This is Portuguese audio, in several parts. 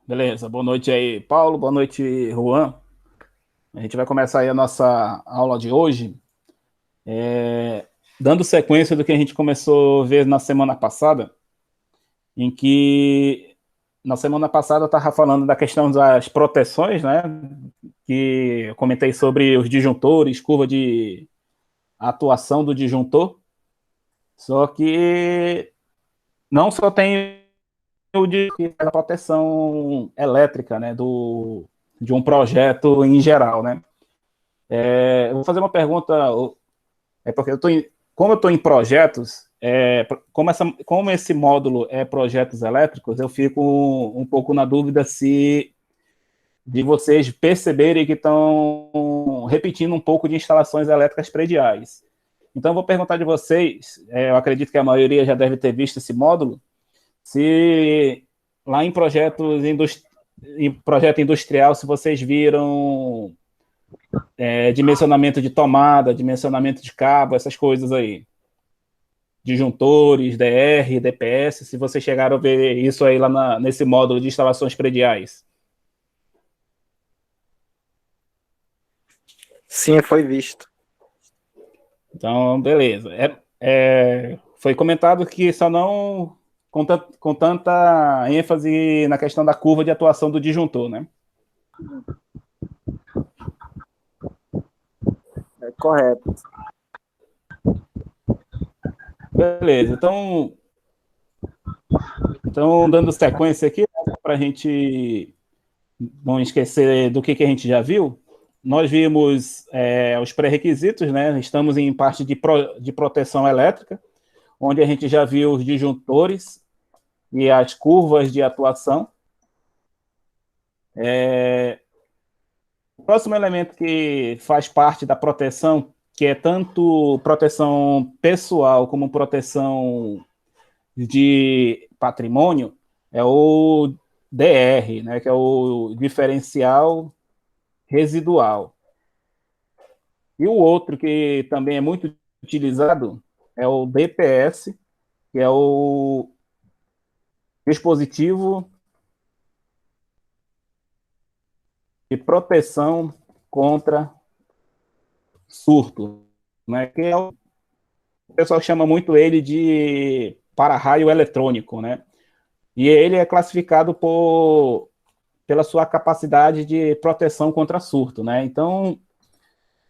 Beleza, boa noite aí, Paulo, boa noite, Juan. A gente vai começar aí a nossa aula de hoje, dando sequência do que a gente começou a ver na semana passada, em que na semana passada eu estava falando da questão das proteções, né? Que eu comentei sobre os disjuntores, curva de atuação do disjuntor, só que não só tem o de a proteção elétrica, né? De um projeto em geral, né? Eu vou fazer uma pergunta, porque como eu estou em projetos, como esse módulo é projetos elétricos, eu fico um pouco na dúvida se de vocês perceberem que estão repetindo um pouco de instalações elétricas prediais. Então, eu vou perguntar de vocês, eu acredito que a maioria já deve ter visto esse módulo, se lá em projeto industrial, se vocês viram dimensionamento de tomada, dimensionamento de cabo, essas coisas aí. Disjuntores, DR, DPS, se vocês chegaram a ver isso aí lá nesse módulo de instalações prediais. Sim, foi visto. Então, beleza. Foi comentado que só não com tanta ênfase na questão da curva de atuação do disjuntor, né? É correto. Beleza. Então dando sequência aqui, né, para a gente não esquecer do que a gente já viu, nós vimos os pré-requisitos, né? Estamos em parte de proteção elétrica, onde a gente já viu os disjuntores e as curvas de atuação. O próximo elemento que faz parte da proteção, que é tanto proteção pessoal como proteção de patrimônio, é o DR, né? Que é o diferencial residual. E o outro que também é muito utilizado é o DPS, que é o dispositivo de proteção contra surto, né? Que é o pessoal chama muito ele de para-raio eletrônico, né? E ele é classificado pela sua capacidade de proteção contra surto, né? Então,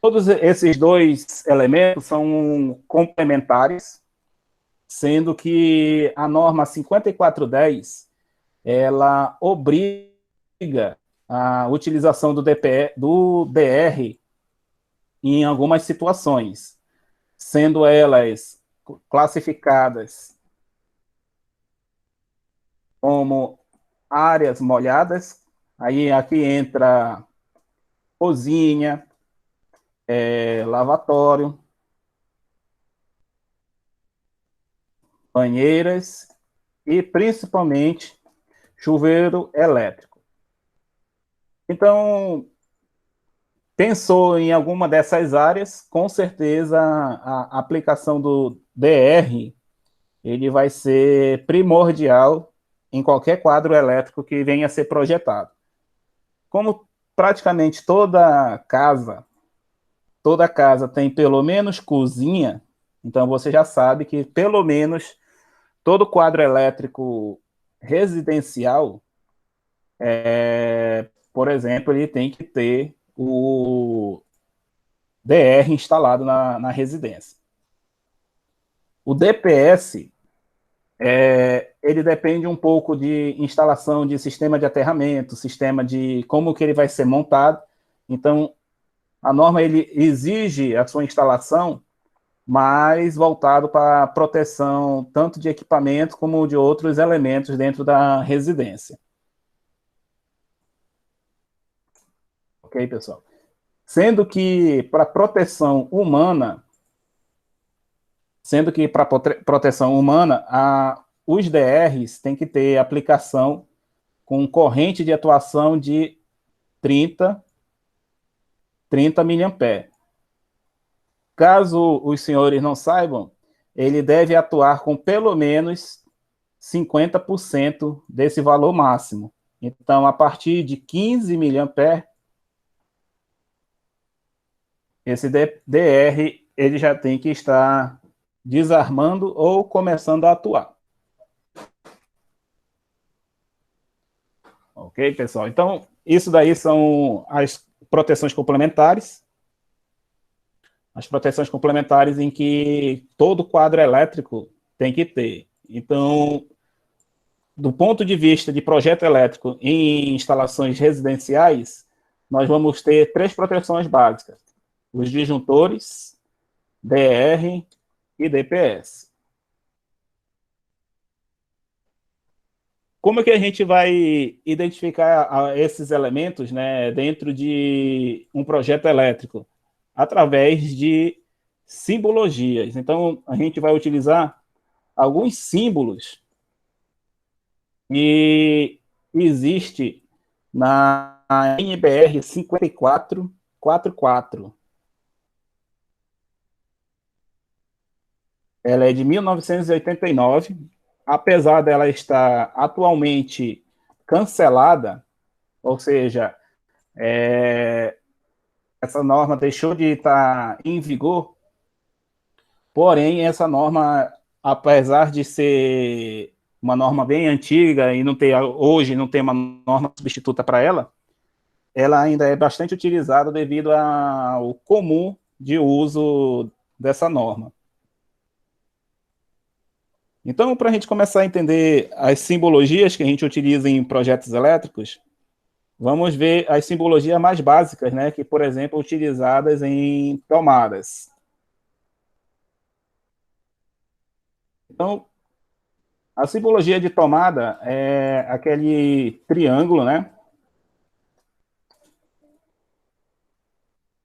todos esses dois elementos são complementares, sendo que a norma 5410 ela obriga a utilização do DR em algumas situações, sendo elas classificadas como áreas molhadas, aí aqui entra cozinha, lavatório, banheiras e principalmente chuveiro elétrico. Então, pensou em alguma dessas áreas, com certeza a aplicação do DR ele vai ser primordial em qualquer quadro elétrico que venha a ser projetado. Como praticamente toda casa tem pelo menos cozinha, então você já sabe que pelo menos todo quadro elétrico residencial, por exemplo, ele tem que ter o DR instalado na residência. O DPS, ele depende um pouco de instalação de sistema de aterramento, sistema de como que ele vai ser montado. Então, a norma ele exige a sua instalação mais voltado para a proteção tanto de equipamento como de outros elementos dentro da residência. Ok, pessoal? Sendo que para proteção humana, os DRs têm que ter aplicação com corrente de atuação de 30 miliamperes. Caso os senhores não saibam, ele deve atuar com pelo menos 50% desse valor máximo. Então, a partir de 15 miliamperes, esse DR ele já tem que estar desarmando ou começando a atuar. Ok, pessoal? Então, isso daí são as proteções complementares. As proteções complementares em que todo quadro elétrico tem que ter. Então, do ponto de vista de projeto elétrico em instalações residenciais, nós vamos ter três proteções básicas: os disjuntores, DR e DPS. Como é que a gente vai identificar esses elementos, né, dentro de um projeto elétrico? Através de simbologias. Então, a gente vai utilizar alguns símbolos que existe na NBR 5444. Ela é de 1989. Apesar dela estar atualmente cancelada, ou seja, essa norma deixou de estar em vigor, porém, essa norma, apesar de ser uma norma bem antiga e hoje não tem uma norma substituta para ela ainda é bastante utilizada devido ao comum de uso dessa norma. Então, para a gente começar a entender as simbologias que a gente utiliza em projetos elétricos, vamos ver as simbologias mais básicas, né, que, por exemplo, utilizadas em tomadas. Então, a simbologia de tomada é aquele triângulo, né?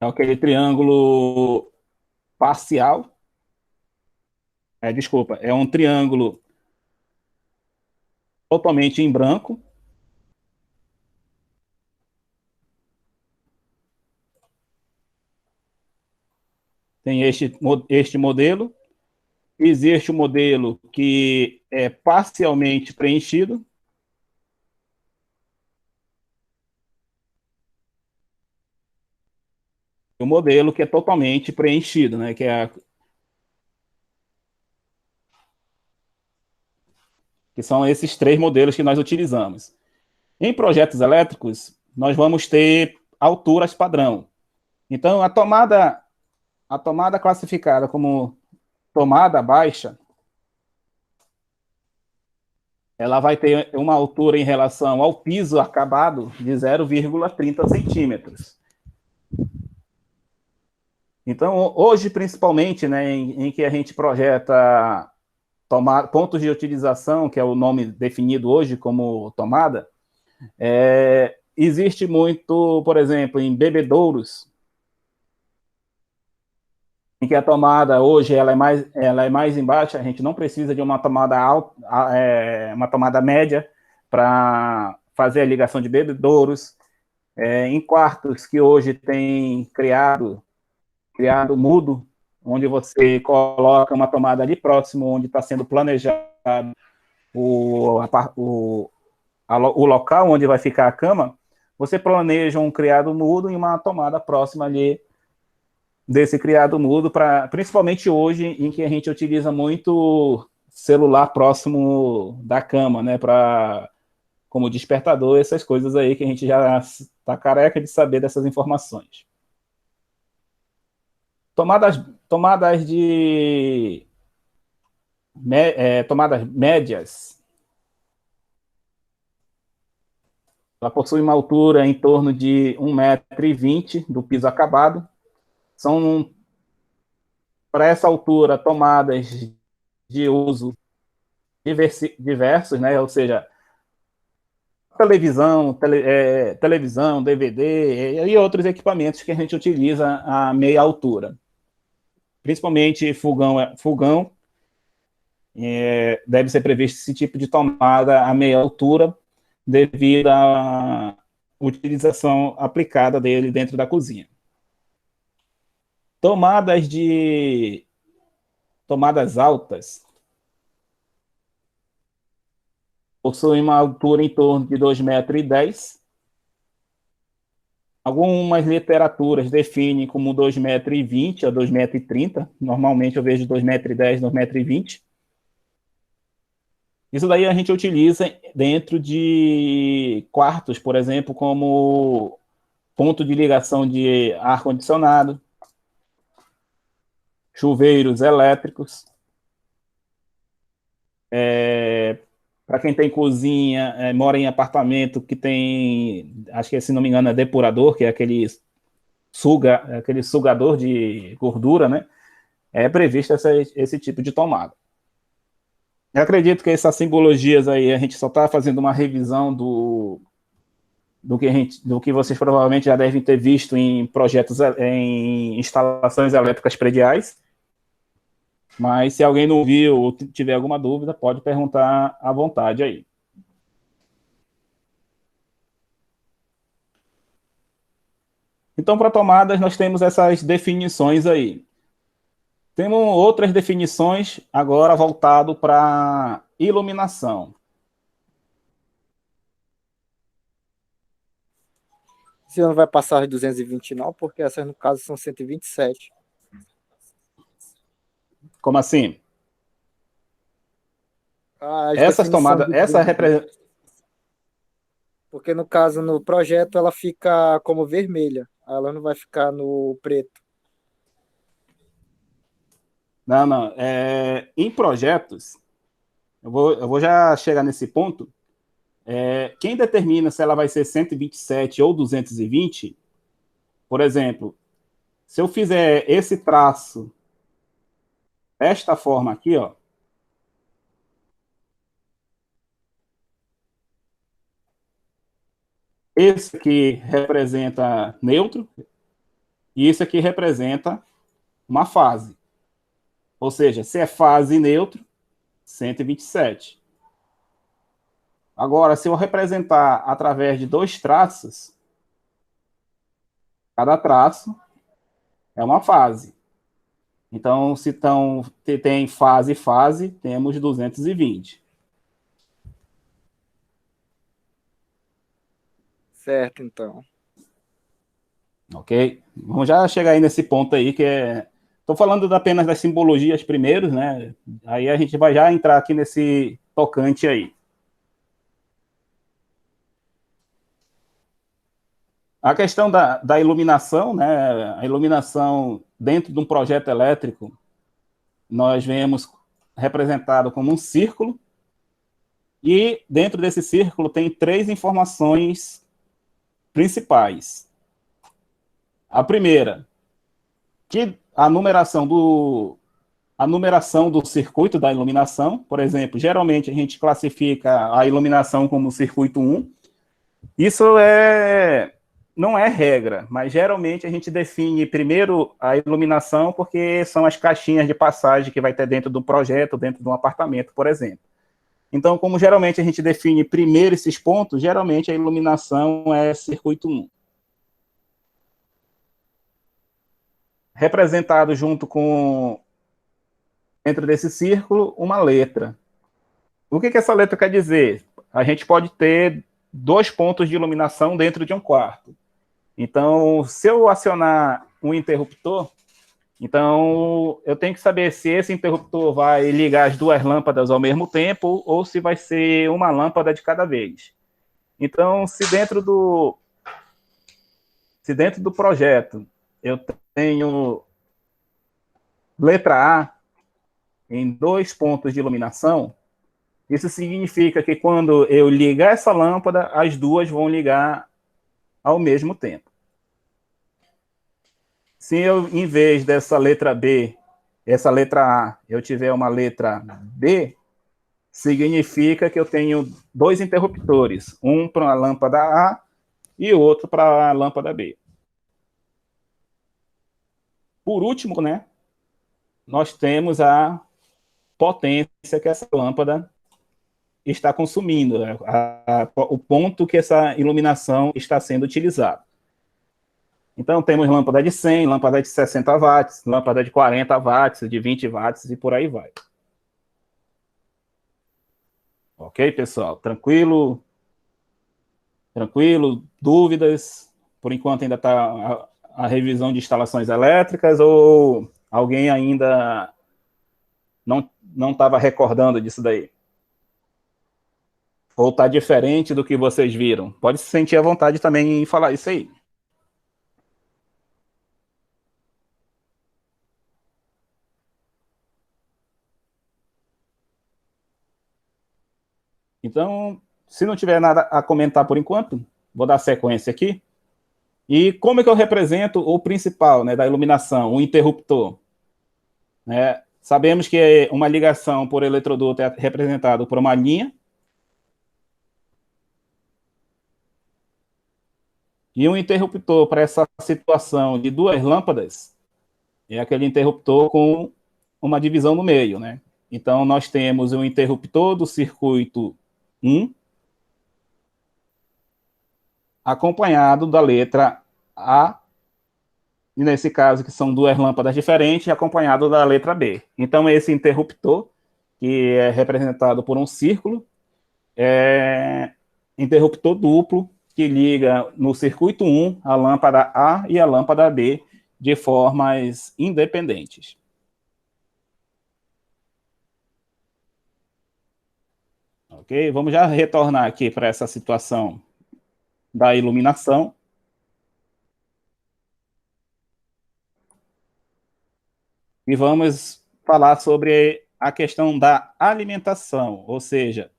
É aquele triângulo parcial. Desculpa, é um triângulo totalmente em branco. Tem este modelo. Existe o modelo que é parcialmente preenchido. O modelo que é totalmente preenchido, né? Que são esses três modelos que nós utilizamos. Em projetos elétricos, nós vamos ter alturas padrão. Então, a tomada classificada como tomada baixa, ela vai ter uma altura em relação ao piso acabado de 0,30 centímetros. Então, hoje, principalmente, né, em que a gente projeta pontos de utilização, que é o nome definido hoje como tomada, existe muito, por exemplo, em bebedouros, em que a tomada hoje ela é mais embaixo, a gente não precisa de uma tomada alta, uma tomada média para fazer a ligação de bebedouros. Em quartos que hoje tem criado mudo, onde você coloca uma tomada ali próximo, onde está sendo planejado o local onde vai ficar a cama, você planeja um criado mudo e uma tomada próxima ali desse criado mudo, principalmente hoje, em que a gente utiliza muito celular próximo da cama, né, como despertador, essas coisas aí que a gente já está careca de saber dessas informações. Tomadas tomadas médias, ela possui uma altura em torno de 1,20 m do piso acabado. São, para essa altura, tomadas de uso diversos, né? Ou seja, televisão, DVD e outros equipamentos que a gente utiliza a meia altura. Principalmente fogão, deve ser previsto esse tipo de tomada a meia altura devido à utilização aplicada dele dentro da cozinha. Tomadas altas, possui uma altura em torno de 2,10 metros. Algumas literaturas definem como 2,20 metros a 2,30 metros. Normalmente eu vejo 2,10 metros, 2,20 metros. Isso daí a gente utiliza dentro de quartos, por exemplo, como ponto de ligação de ar-condicionado, chuveiros elétricos. Para quem tem cozinha, mora em apartamento que tem, acho que se não me engano é depurador, que é aquele sugador de gordura, né? É previsto esse tipo de tomada. Eu acredito que essas simbologias aí, a gente só está fazendo uma revisão do que vocês provavelmente já devem ter visto em projetos, em instalações elétricas prediais. Mas se alguém não viu ou tiver alguma dúvida, pode perguntar à vontade aí. Então, para tomadas, nós temos essas definições aí. Temos outras definições agora voltado para iluminação. Você não vai passar as 220 não, porque essas no caso são 127. Como assim? As Essas definições tomadas, de essa brilho. representa. Porque no caso, no projeto, ela fica como vermelha. Ela não vai ficar no preto. Não, não. Em projetos, eu vou já chegar nesse ponto. Quem determina se ela vai ser 127 ou 220, por exemplo, se eu fizer esse traço desta forma aqui, ó, esse aqui representa neutro e esse aqui representa uma fase. Ou seja, se é fase neutro, 127. Agora, se eu representar através de dois traços, cada traço é uma fase. Então, se tem fase e fase, temos 220. Certo, então. Ok? Vamos já chegar aí nesse ponto aí, que é... Estou falando apenas das simbologias primeiros, né? Aí a gente vai já entrar aqui nesse tocante aí. A questão da iluminação, né? A iluminação dentro de um projeto elétrico, nós vemos representado como um círculo, e dentro desse círculo tem três informações principais. A primeira, que a numeração do circuito da iluminação, por exemplo, geralmente a gente classifica a iluminação como circuito 1. Isso não é regra, mas geralmente a gente define primeiro a iluminação porque são as caixinhas de passagem que vai ter dentro do projeto, dentro de um apartamento, por exemplo. Então, como geralmente a gente define primeiro esses pontos, geralmente a iluminação é circuito 1. Representado junto com, dentro desse círculo, uma letra. O que essa letra quer dizer? A gente pode ter 2 pontos de iluminação dentro de um quarto. Então, se eu acionar um interruptor, então eu tenho que saber se esse interruptor vai ligar as 2 lâmpadas ao mesmo tempo ou se vai ser uma lâmpada de cada vez. Então, se dentro do projeto eu tenho letra A em 2 pontos de iluminação, isso significa que quando eu ligar essa lâmpada, as 2 vão ligar ao mesmo tempo. Se eu, em vez dessa letra B, essa letra A, eu tiver uma letra B, significa que eu tenho 2 interruptores, um para a lâmpada A e outro para a lâmpada B. Por último, né, nós temos a potência que essa lâmpada está consumindo, né, o ponto que essa iluminação está sendo utilizada. Então, temos lâmpada de 100, lâmpada de 60 watts, lâmpada de 40 watts, de 20 watts e por aí vai. Ok, pessoal? Tranquilo? Tranquilo? Dúvidas? Por enquanto ainda está a revisão de instalações elétricas ou alguém ainda não estava recordando disso daí? Ou está diferente do que vocês viram? Pode se sentir à vontade também em falar isso aí. Então, se não tiver nada a comentar por enquanto, vou dar sequência aqui. E como é que eu represento o principal, né, da iluminação, o interruptor? Né? Sabemos que uma ligação por eletroduto é representada por uma linha e um interruptor para essa situação de duas lâmpadas é aquele interruptor com uma divisão no meio, né? Então, nós temos o interruptor do circuito 1 acompanhado da letra A, e nesse caso, que são duas lâmpadas diferentes, acompanhado da letra B. Então, esse interruptor, que é representado por um círculo, é interruptor duplo, que liga no circuito 1 a lâmpada A e a lâmpada B de formas independentes. Ok? Vamos já retornar aqui para essa situação da iluminação. E vamos falar sobre a questão da alimentação, ou seja,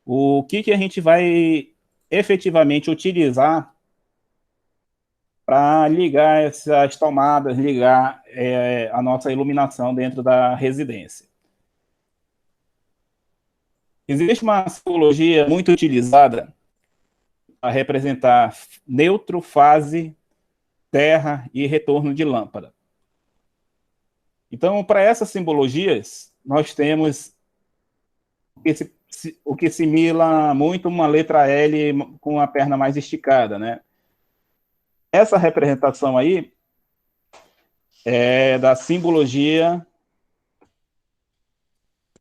o que a gente vai efetivamente utilizar para ligar essas tomadas, ligar a nossa iluminação dentro da residência. Existe uma simbologia muito utilizada para representar neutro, fase, terra e retorno de lâmpada. Então, para essas simbologias, nós temos o que simila muito uma letra L com a perna mais esticada, né? Essa representação aí é da simbologia,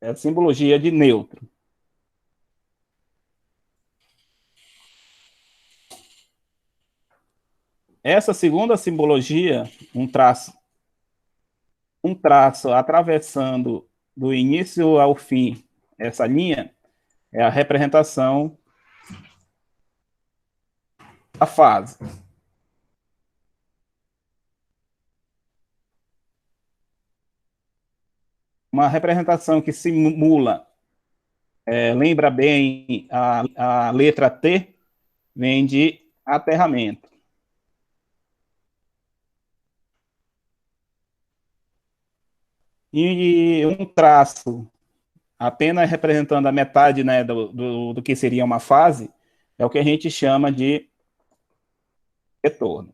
é a simbologia de neutro. Essa segunda simbologia, um traço atravessando do início ao fim essa linha, é a representação da fase. Uma representação que simula, lembra bem a letra T, vem de aterramento. E um traço apenas representando a metade, né, do que seria uma fase, é o que a gente chama de retorno.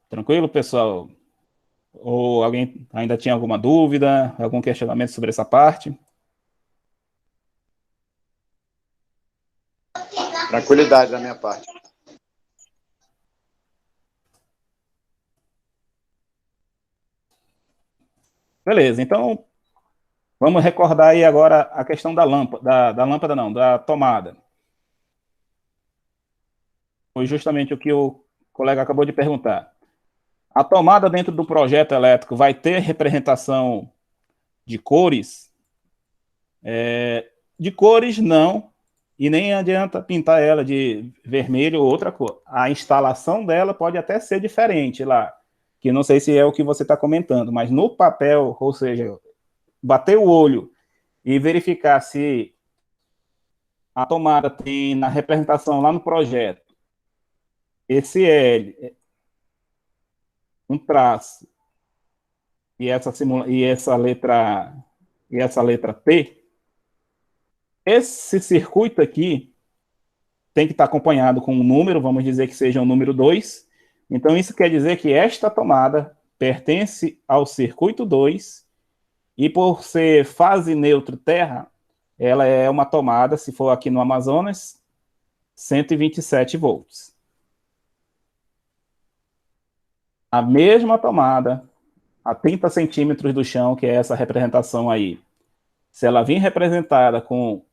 Tranquilo, pessoal? Ou alguém ainda tinha alguma dúvida, algum questionamento sobre essa parte? Tranquilidade da minha parte. Beleza, então vamos recordar aí agora a questão da lâmpada, da lâmpada não, da tomada. Foi justamente o que o colega acabou de perguntar. A tomada dentro do projeto elétrico vai ter representação de cores? De cores, não. E nem adianta pintar ela de vermelho ou outra cor. A instalação dela pode até ser diferente lá, que não sei se é o que você está comentando, mas no papel, ou seja, bater o olho e verificar se a tomada tem na representação lá no projeto esse L, um traço e essa letra T, esse circuito aqui tem que estar acompanhado com um número, vamos dizer que seja o número 2. Então, isso quer dizer que esta tomada pertence ao circuito 2 e, por ser fase neutro terra, ela é uma tomada, se for aqui no Amazonas, 127 volts. A mesma tomada, a 30 centímetros do chão, que é essa representação aí, se ela vir representada com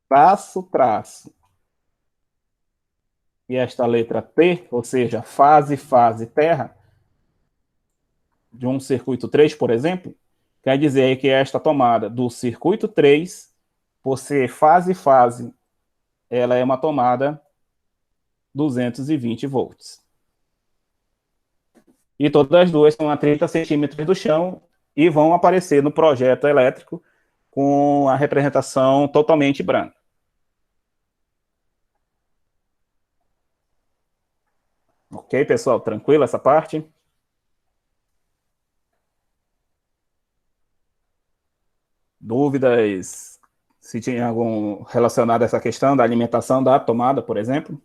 traço, traço, e esta letra T, ou seja, fase, fase, terra, de um circuito 3, por exemplo, quer dizer que esta tomada do circuito 3, por ser fase, fase, ela é uma tomada 220 volts. E todas as duas são a 30 centímetros do chão e vão aparecer no projeto elétrico com a representação totalmente branca. Ok, pessoal? Tranquilo essa parte? Dúvidas? Se tinha algum relacionado a essa questão da alimentação da tomada, por exemplo?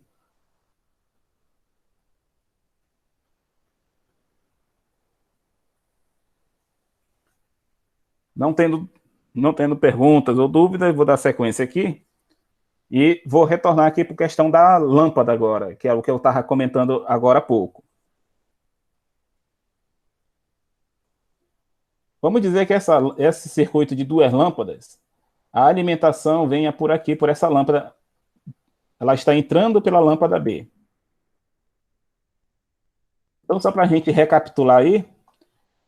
Não tendo perguntas ou dúvidas, vou dar sequência aqui e vou retornar aqui para a questão da lâmpada agora, que é o que eu estava comentando agora há pouco. Vamos dizer que esse circuito de duas lâmpadas, a alimentação venha por aqui, por essa lâmpada, ela está entrando pela lâmpada B. Então, só para a gente recapitular aí,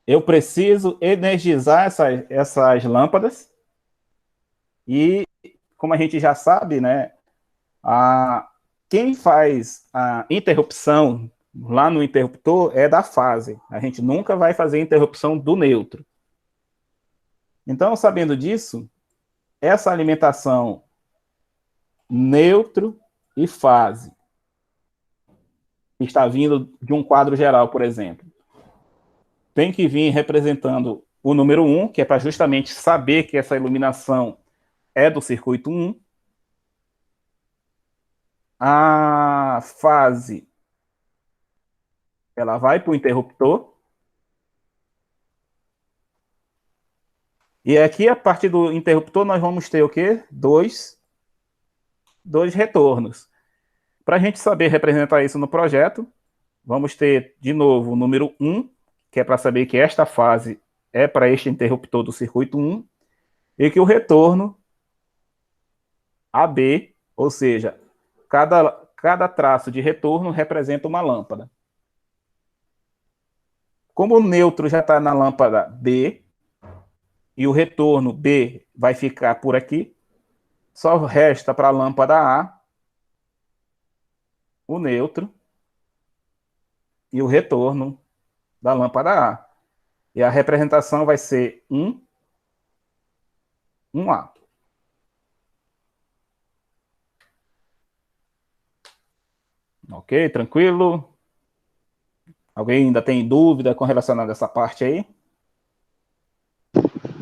eu preciso energizar essas lâmpadas e, como a gente já sabe, né, quem faz a interrupção lá no interruptor é da fase. A gente nunca vai fazer interrupção do neutro. Então, sabendo disso, essa alimentação neutro e fase que está vindo de um quadro geral, por exemplo, tem que vir representando o número 1, que é para justamente saber que essa iluminação é do circuito 1. A fase, ela vai para o interruptor. E aqui, a partir do interruptor, nós vamos ter o quê? Dois retornos. Para a gente saber representar isso no projeto, vamos ter, de novo, o número 1, que é para saber que esta fase é para este interruptor do circuito 1, e que o retorno AB, ou seja, cada traço de retorno representa uma lâmpada. Como o neutro já está na lâmpada B, e o retorno B vai ficar por aqui, só resta para a lâmpada A o neutro e o retorno da lâmpada A. E a representação vai ser 1A. Ok, tranquilo? Alguém ainda tem dúvida com relação a essa parte aí?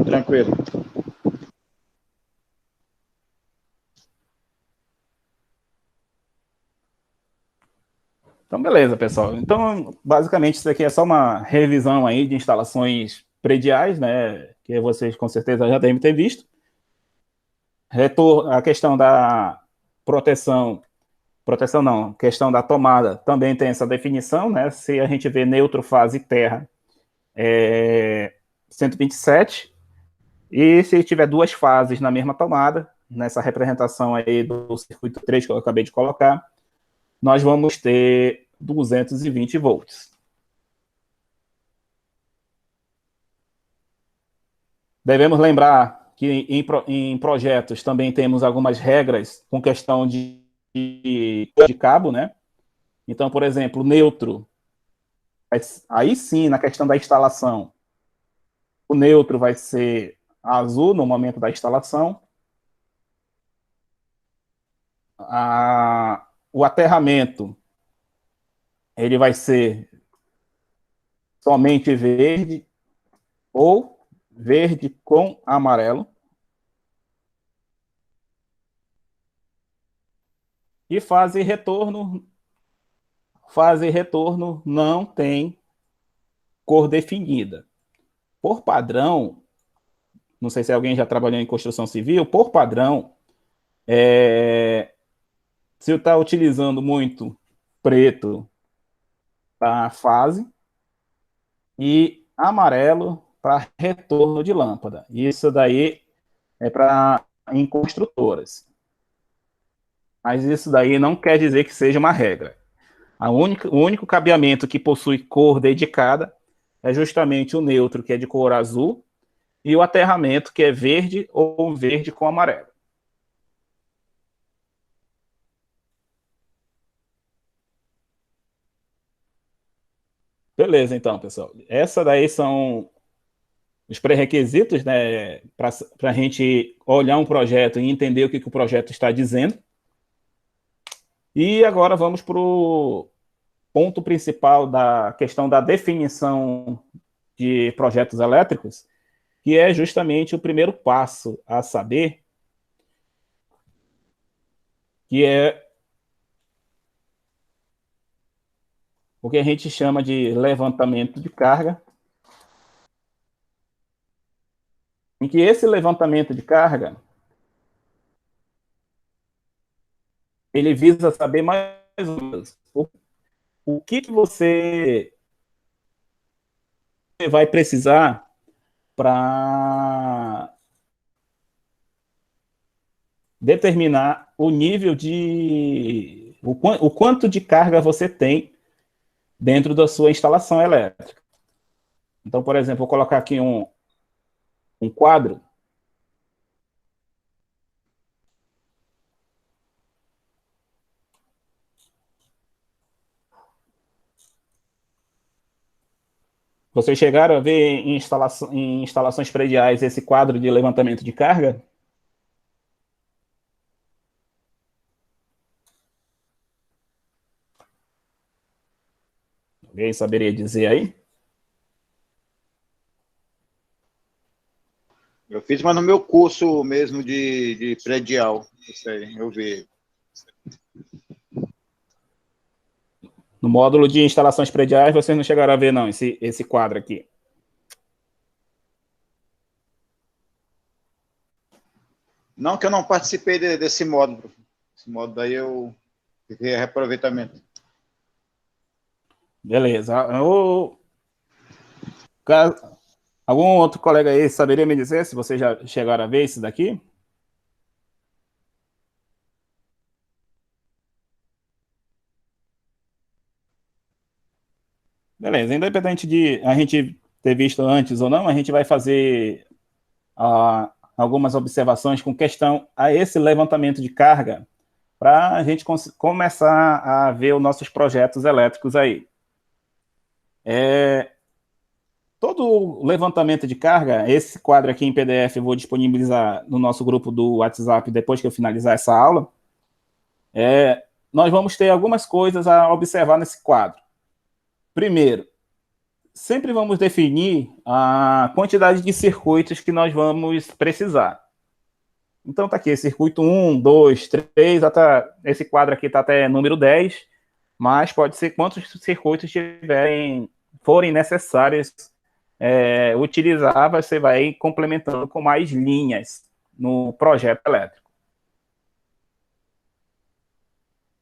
Tranquilo. Então, beleza, pessoal. Então, basicamente, isso aqui é só uma revisão aí de instalações prediais, né? Que vocês com certeza já devem ter visto. A questão da proteção não, questão da tomada também tem essa definição, né? Se a gente vê neutro, fase, terra, 127, e se tiver duas fases na mesma tomada, nessa representação aí do circuito 3 que eu acabei de colocar, nós vamos ter 220 volts. Devemos lembrar que em projetos também temos algumas regras com questão de cabo, né? Então, por exemplo, neutro, aí sim, na questão da instalação, o neutro vai ser azul no momento da instalação. O aterramento, ele vai ser somente verde ou verde com amarelo. E fase e retorno não tem cor definida. Por padrão, não sei se alguém já trabalhou em construção civil, por padrão, se está utilizando muito preto para fase e amarelo para retorno de lâmpada. Isso daí é para em construtoras. Mas isso daí não quer dizer que seja uma regra. O único cabeamento que possui cor dedicada é justamente o neutro, que é de cor azul, e o aterramento, que é verde ou verde com amarelo. Beleza, então, pessoal. Essa daí são os pré-requisitos, né, para a gente olhar um projeto e entender o que o projeto está dizendo. E agora vamos para o ponto principal da questão da definição de projetos elétricos, que é justamente o primeiro passo a saber, que é o que a gente chama de levantamento de carga, em que esse levantamento de carga ele visa saber mais ou menos o que você vai precisar para determinar o nível de o quanto de carga você tem dentro da sua instalação elétrica. Então, por exemplo, vou colocar aqui um quadro. Vocês chegaram a ver em instalações prediais esse quadro de levantamento de carga? Alguém saberia dizer aí? Eu fiz, mas no meu curso mesmo de predial. Isso aí, eu vi. No módulo de instalações prediais, vocês não chegaram a ver, não, esse quadro aqui. Não que eu não participei desse módulo. Esse módulo daí eu fiquei reaproveitamento. Beleza. Algum outro colega aí saberia me dizer se vocês já chegaram a ver isso daqui? Beleza, independente de a gente ter visto antes ou não, a gente vai fazer algumas observações com questão a esse levantamento de carga para a gente começar a ver os nossos projetos elétricos aí. Todo levantamento de carga, esse quadro aqui em PDF eu vou disponibilizar no nosso grupo do WhatsApp depois que eu finalizar essa aula. Nós vamos ter algumas coisas a observar nesse quadro. Primeiro, sempre vamos definir a quantidade de circuitos que nós vamos precisar. Então tá aqui, circuito 1, 2, 3, até, esse quadro aqui está até número 10, mas pode ser quantos circuitos forem necessários utilizar, você vai complementando com mais linhas no projeto elétrico.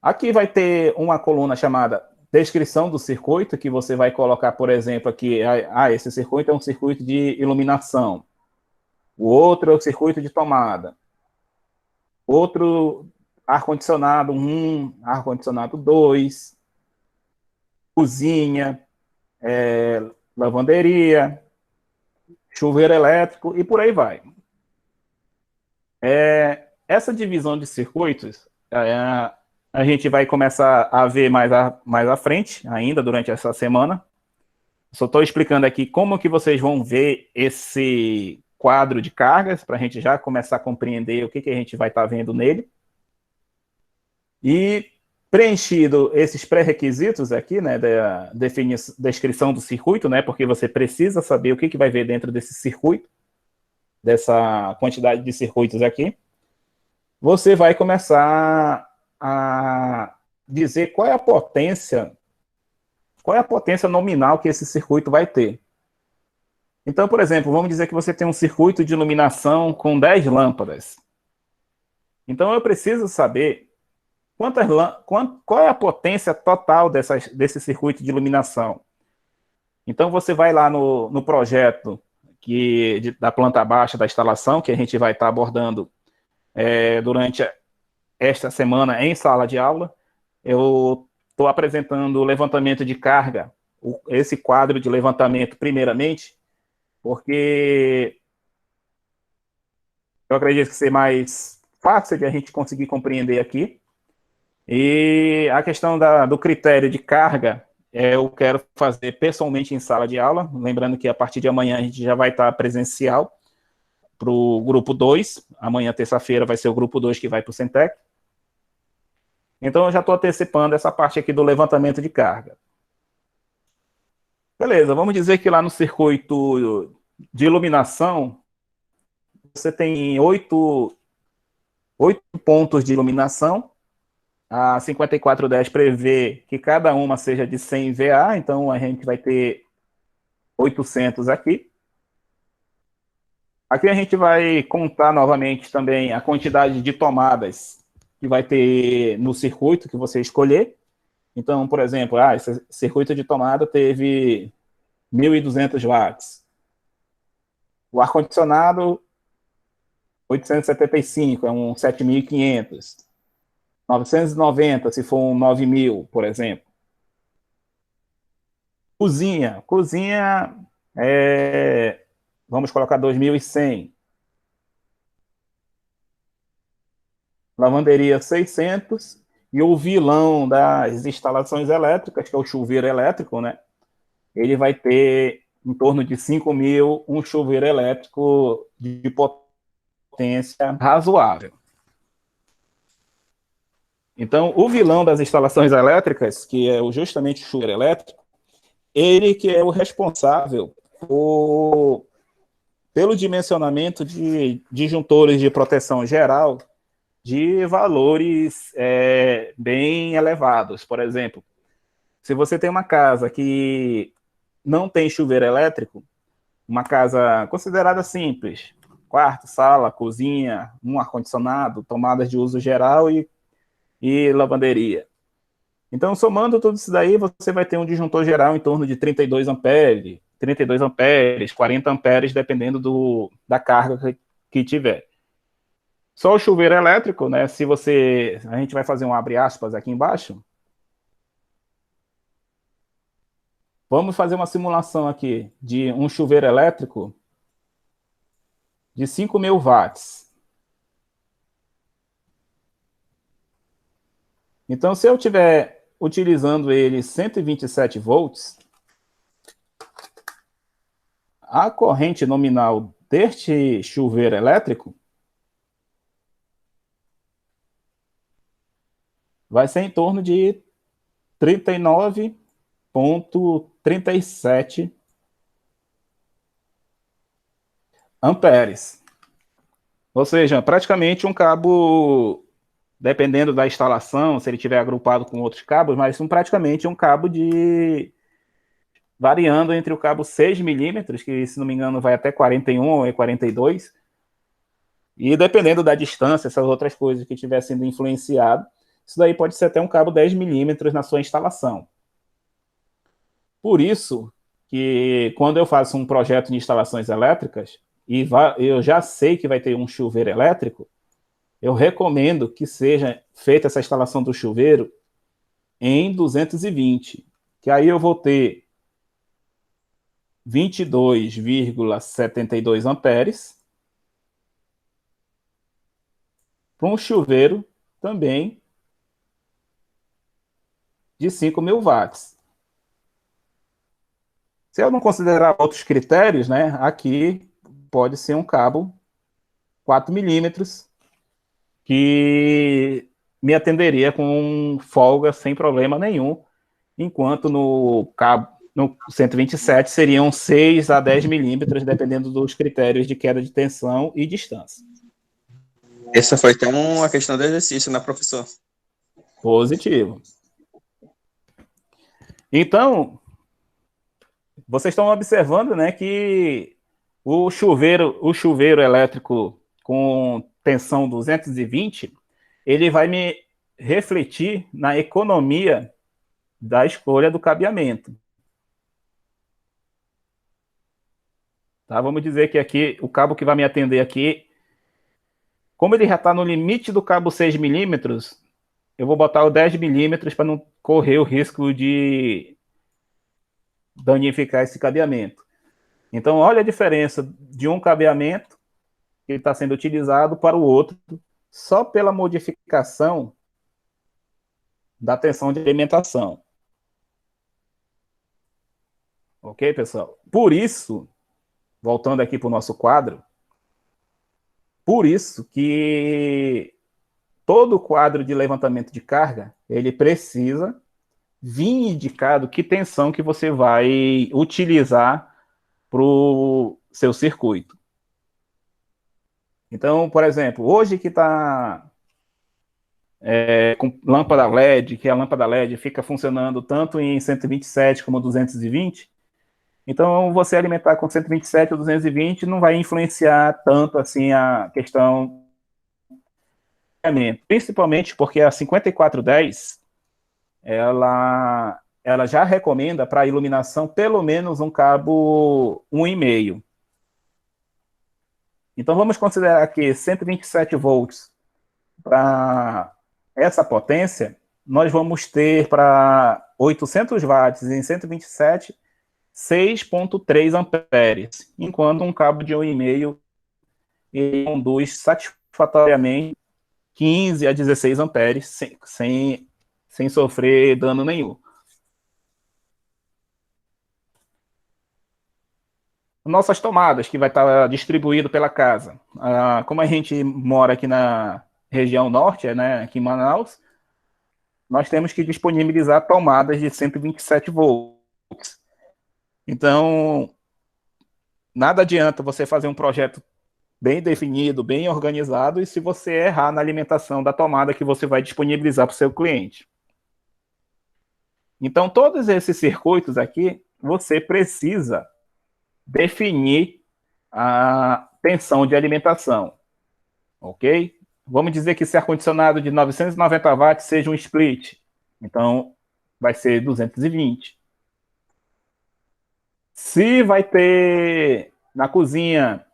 Aqui vai ter uma coluna chamada descrição do circuito, que você vai colocar, por exemplo, aqui, esse circuito é um circuito de iluminação, o outro é o circuito de tomada, outro ar-condicionado 1, ar-condicionado 2, cozinha, lavanderia, chuveiro elétrico e por aí vai. Essa divisão de circuitos, a gente vai começar a ver mais à frente, ainda durante essa semana. Só estou explicando aqui como que vocês vão ver esse quadro de cargas, para a gente já começar a compreender o que a gente vai estar vendo nele. E preenchido esses pré-requisitos aqui, né, da descrição do circuito, né, porque você precisa saber o que vai ver dentro desse circuito, dessa quantidade de circuitos aqui, você vai começar a dizer qual é a potência nominal que esse circuito vai ter. Então, por exemplo, vamos dizer que você tem um circuito de iluminação com 10 lâmpadas. Então, eu preciso saber qual é a potência total desse circuito de iluminação. Então, você vai lá no projeto da planta baixa da instalação, que a gente vai estar abordando durante esta semana em sala de aula. Eu estou apresentando o levantamento de carga, esse quadro de levantamento primeiramente, porque eu acredito que seja mais fácil de a gente conseguir compreender aqui. E a questão do critério de carga, eu quero fazer pessoalmente em sala de aula, lembrando que a partir de amanhã a gente já vai estar presencial para o grupo 2, amanhã, terça-feira, vai ser o grupo 2 que vai para o Centec. Então, eu já estou antecipando essa parte aqui do levantamento de carga. Beleza, vamos dizer que lá no circuito de iluminação, você tem 8 pontos de iluminação. A 5410 prevê que cada uma seja de 100 VA, então a gente vai ter 800 aqui. Aqui a gente vai contar novamente também a quantidade de tomadas que vai ter no circuito que você escolher. Então, por exemplo, esse circuito de tomada teve 1.200 watts. O ar-condicionado, 875, é um 7.500. 990, se for um 9.000, por exemplo. Cozinha, vamos colocar 2.100. Lavanderia, 600. E o vilão das instalações elétricas, que é o chuveiro elétrico, né? Ele vai ter em torno de 5.000, um chuveiro elétrico de potência razoável. Então, o vilão das instalações elétricas, que é justamente o chuveiro elétrico, ele que é o responsável pelo dimensionamento de disjuntores de proteção geral de valores bem elevados. Por exemplo, se você tem uma casa que não tem chuveiro elétrico, uma casa considerada simples, quarto, sala, cozinha, um ar-condicionado, tomadas de uso geral e lavanderia. Então, somando tudo isso daí, você vai ter um disjuntor geral em torno de 32 amperes, 40 amperes, dependendo da carga que tiver. Só o chuveiro elétrico, né? A gente vai fazer um abre aspas aqui embaixo. Vamos fazer uma simulação aqui de um chuveiro elétrico de 5.000 watts. Então, se eu estiver utilizando ele 127 volts, a corrente nominal deste chuveiro elétrico vai ser em torno de 39,37 amperes. Ou seja, praticamente um cabo, dependendo da instalação, se ele tiver agrupado com outros cabos, mas praticamente um cabo variando entre o cabo 6 milímetros, que se não me engano vai até 41 ou 42, e dependendo da distância, essas outras coisas que tiver sendo influenciado, isso daí pode ser até um cabo 10 milímetros na sua instalação. Por isso que quando eu faço um projeto de instalações elétricas, e eu já sei que vai ter um chuveiro elétrico, eu recomendo que seja feita essa instalação do chuveiro em 220, que aí eu vou ter 22,72 amperes para um chuveiro também de 5.000 watts. Se eu não considerar outros critérios, né, aqui pode ser um cabo 4 milímetros que me atenderia com folga sem problema nenhum, enquanto no 127 seriam 6 a 10 milímetros, dependendo dos critérios de queda de tensão e distância. Essa foi então a questão do exercício, né, professor? Positivo. Então, vocês estão observando, né, que o chuveiro elétrico com tensão 220, ele vai me refletir na economia da escolha do cabeamento. Tá? Vamos dizer que aqui, o cabo que vai me atender aqui, como ele já está no limite do cabo 6 milímetros, eu vou botar o 10 milímetros para não correr o risco de danificar esse cabeamento. Então, olha a diferença de um cabeamento que está sendo utilizado para o outro, só pela modificação da tensão de alimentação. Ok, pessoal? Por isso, voltando aqui para o nosso quadro, por isso que todo quadro de levantamento de carga, ele precisa vir indicado que tensão que você vai utilizar para o seu circuito. Então, por exemplo, hoje que está com lâmpada LED, que a lâmpada LED fica funcionando tanto em 127 como 220, então você alimentar com 127 ou 220 não vai influenciar tanto assim a questão, principalmente porque a 5410 ela já recomenda para iluminação pelo menos um cabo 1,5. Então vamos considerar que 127 volts para essa potência, nós vamos ter para 800 watts em 127, 6,3 amperes, enquanto um cabo de 1,5 conduz satisfatoriamente 15 a 16 amperes sem sofrer dano nenhum. Nossas tomadas, que vai estar distribuído pela casa. Como a gente mora aqui na região norte, né, aqui em Manaus, nós temos que disponibilizar tomadas de 127 volts. Então, nada adianta você fazer um projeto bem definido, bem organizado, e se você errar na alimentação da tomada que você vai disponibilizar para o seu cliente. Então, todos esses circuitos aqui, você precisa definir a tensão de alimentação, ok? Vamos dizer que esse ar-condicionado de 990 watts seja um split, então vai ser 220. Se vai ter na cozinha,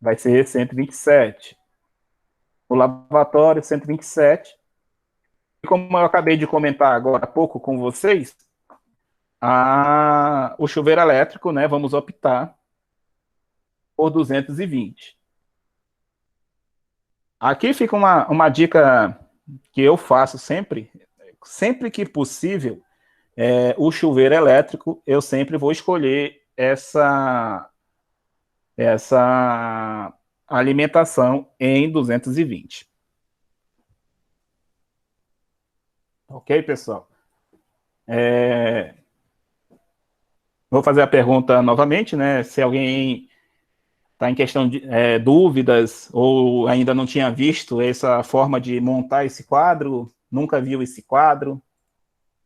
vai ser 127. O lavatório, 127. E como eu acabei de comentar agora há pouco com vocês, o chuveiro elétrico, né, vamos optar por 220. Aqui fica uma dica que eu faço sempre que possível, o chuveiro elétrico, eu sempre vou escolher essa alimentação em 220. Ok, pessoal? Vou fazer a pergunta novamente, né? Se alguém está em questão de dúvidas ou ainda não tinha visto essa forma de montar esse quadro, nunca viu esse quadro,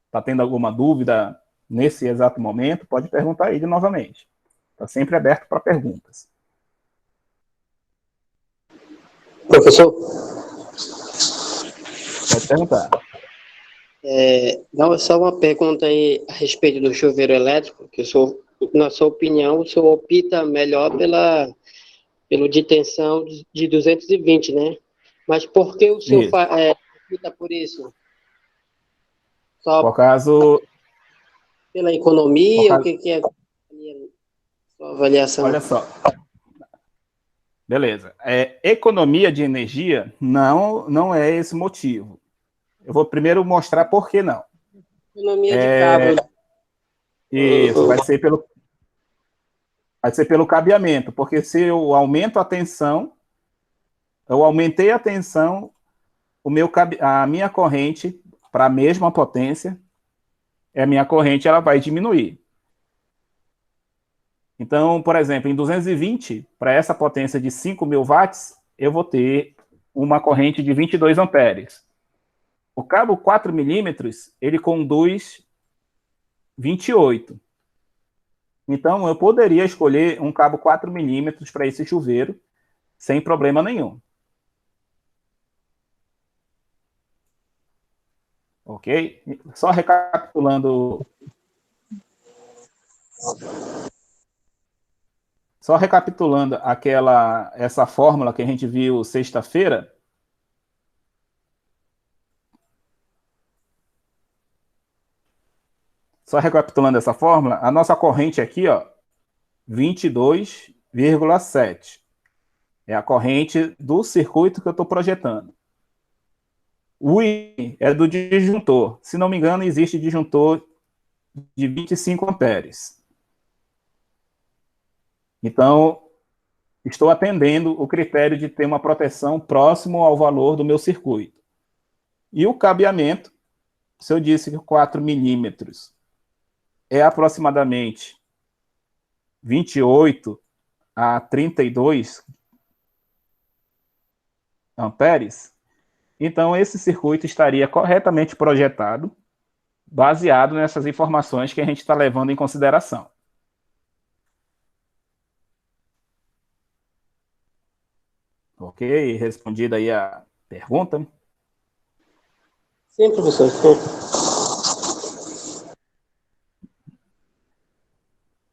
está tendo alguma dúvida nesse exato momento, pode perguntar ele novamente. Está sempre aberto para perguntas. Professor? Pode perguntar. Não, só uma pergunta aí a respeito do chuveiro elétrico, que na sua opinião, o senhor opta melhor pelo de tensão de 220, né? Mas por que o senhor opta por isso? Só por caso... pela economia? O que é a sua avaliação? Olha só. Beleza. Economia de energia não é esse motivo. Eu vou primeiro mostrar por que não. Economia de cabo. Isso, vai ser pelo cabeamento, porque se eu aumento a tensão, eu aumentei a tensão, a minha corrente, para a mesma potência, a minha corrente ela vai diminuir. Então, por exemplo, em 220, para essa potência de 5.000 watts, eu vou ter uma corrente de 22 amperes. O cabo 4 milímetros, ele conduz 28. Então, eu poderia escolher um cabo 4 milímetros para esse chuveiro, sem problema nenhum. Ok? Só recapitulando Só recapitulando essa fórmula que a gente viu sexta-feira. Só recapitulando essa fórmula, a nossa corrente aqui, ó, 22,7. É a corrente do circuito que eu estou projetando. O I é do disjuntor. Se não me engano, existe disjuntor de 25 amperes. Então, estou atendendo o critério de ter uma proteção próximo ao valor do meu circuito. E o cabeamento, se eu disse que 4 milímetros é aproximadamente 28 a 32 amperes, então esse circuito estaria corretamente projetado, baseado nessas informações que a gente está levando em consideração. Ok? Respondida aí a pergunta? Sim, professor, sim.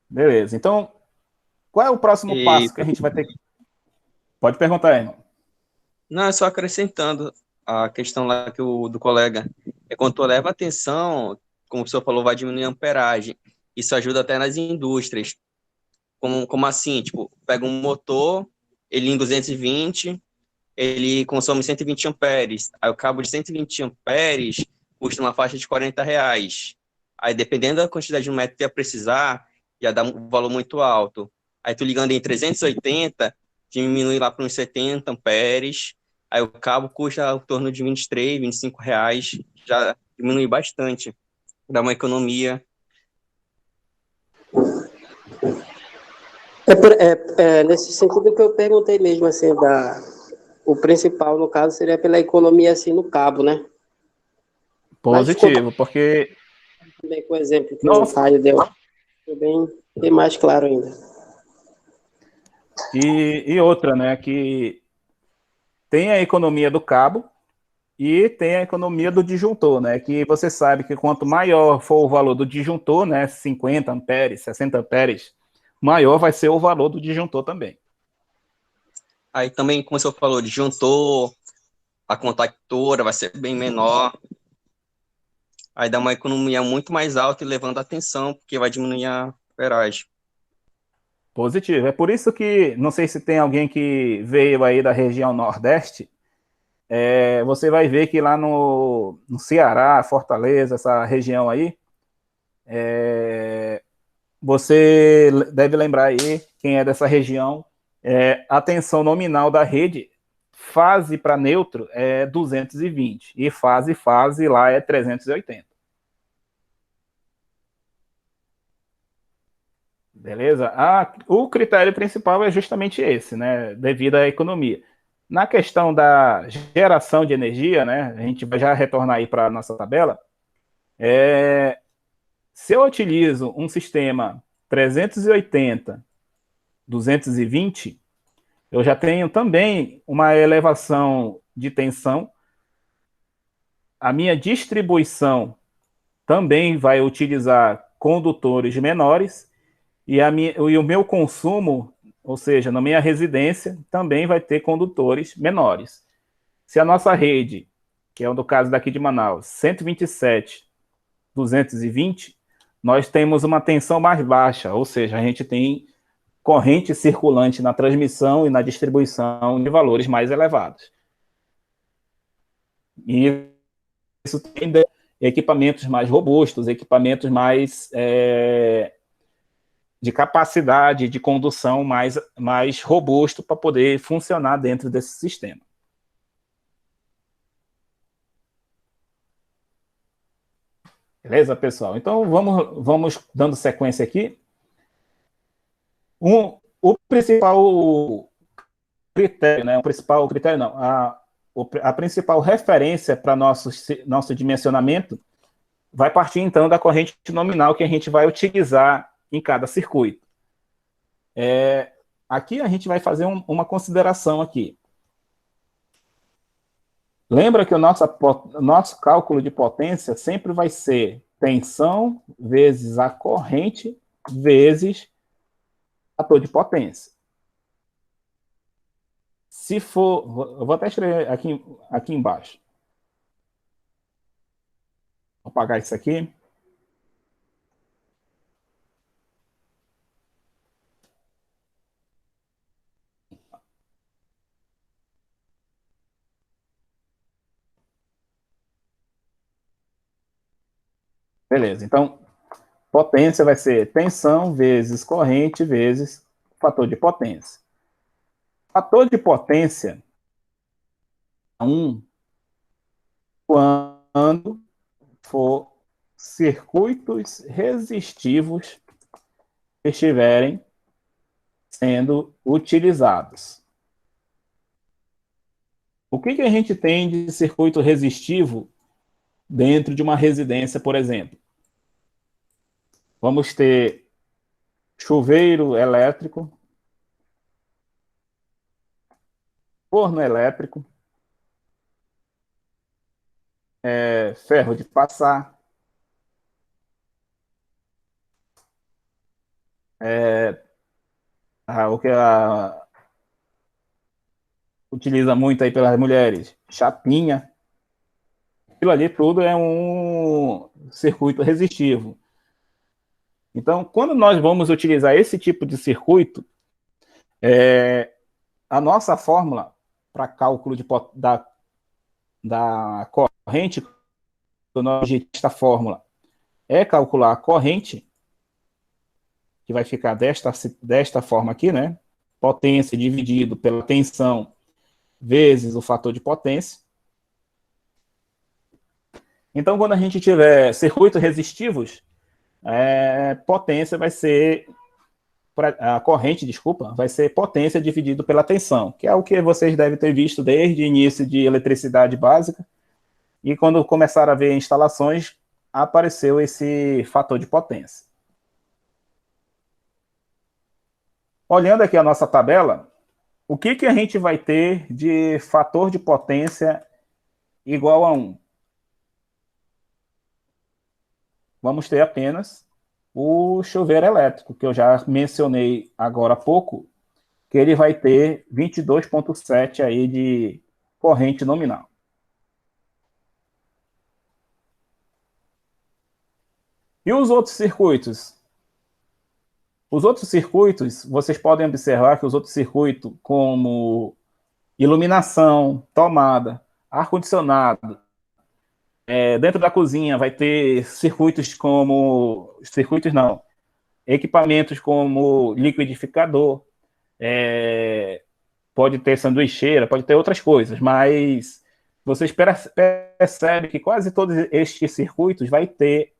Beleza. Então, qual é o próximo passo que a gente vai ter? Pode perguntar, irmão. Não, é só acrescentando a questão lá do colega. É quando tu leva atenção, como o senhor falou, vai diminuir a amperagem. Isso ajuda até nas indústrias. Como assim? Tipo, pega um motor, ele em 220, ele consome 120 amperes. Aí o cabo de 120 amperes custa uma faixa de R$ 40. Aí, dependendo da quantidade de metro que ia precisar, ia dar um valor muito alto. Aí tu ligando em 380, diminui lá para uns 70 amperes. Aí o cabo custa em torno de 23, R$ 25. Já diminui bastante. Dá uma economia. Nesse sentido que eu perguntei mesmo, assim, o principal, no caso, seria pela economia, assim, no cabo, né? Positivo, porque... Também com o exemplo que o Caio deu, ficou bem mais claro ainda. E outra, né, que tem a economia do cabo e tem a economia do disjuntor, né, que você sabe que quanto maior for o valor do disjuntor, né, 50 amperes, 60 amperes, maior vai ser o valor do disjuntor também. Aí também, como o senhor falou, disjuntor, a contactora vai ser bem menor. Aí dá uma economia muito mais alta e levando a atenção, porque vai diminuir a amperagem. Positivo. É por isso que, não sei se tem alguém que veio aí da região Nordeste, você vai ver que lá no Ceará, Fortaleza, essa região aí, você deve lembrar aí, quem é dessa região, a tensão nominal da rede, fase para neutro é 220, e fase lá é 380. Beleza? O critério principal é justamente esse, né? Devido à economia. Na questão da geração de energia, né? A gente vai já retornar aí para a nossa tabela. Se eu utilizo um sistema 380, 220, eu já tenho também uma elevação de tensão. A minha distribuição também vai utilizar condutores menores. E o meu consumo, ou seja, na minha residência, também vai ter condutores menores. Se a nossa rede, que é o do caso daqui de Manaus, 127, 220, nós temos uma tensão mais baixa, ou seja, a gente tem corrente circulante na transmissão e na distribuição de valores mais elevados. E isso tem equipamentos mais robustos, equipamentos mais... de capacidade de condução mais robusto para poder funcionar dentro desse sistema. Beleza, pessoal? Então, vamos dando sequência aqui. O principal critério, né? A principal referência para nosso dimensionamento vai partir, então, da corrente nominal que a gente vai utilizar em cada circuito. Aqui a gente vai fazer uma consideração aqui. Lembra que o nosso cálculo de potência sempre vai ser tensão vezes a corrente vezes fator de potência. Se for, eu vou até escrever aqui embaixo. Vou apagar isso aqui. Beleza, então, potência vai ser tensão vezes corrente vezes fator de potência. Fator de potência 1, quando for circuitos resistivos que estiverem sendo utilizados. O que a gente tem de circuito resistivo dentro de uma residência, por exemplo? Vamos ter chuveiro elétrico, forno elétrico, ferro de passar, o que utiliza muito aí pelas mulheres, chapinha. Aquilo ali tudo é um circuito resistivo. Então, quando nós vamos utilizar esse tipo de circuito, a nossa fórmula para cálculo da corrente, esta fórmula é calcular a corrente, que vai ficar desta forma aqui, né? Potência dividido pela tensão vezes o fator de potência. Então, quando a gente tiver circuitos resistivos, potência vai ser, a corrente, desculpa, vai ser potência dividido pela tensão, que é o que vocês devem ter visto desde o início de eletricidade básica, e quando começaram a ver instalações, apareceu esse fator de potência. Olhando aqui a nossa tabela, o que a gente vai ter de fator de potência igual a 1? Vamos ter apenas o chuveiro elétrico, que eu já mencionei agora há pouco, que ele vai ter 22,7 aí de corrente nominal. E os outros circuitos? Os outros circuitos, vocês podem observar que os outros circuitos, como iluminação, tomada, ar-condicionado, dentro da cozinha vai ter equipamentos como liquidificador, pode ter sanduicheira, pode ter outras coisas, mas vocês percebem que quase todos estes circuitos vai ter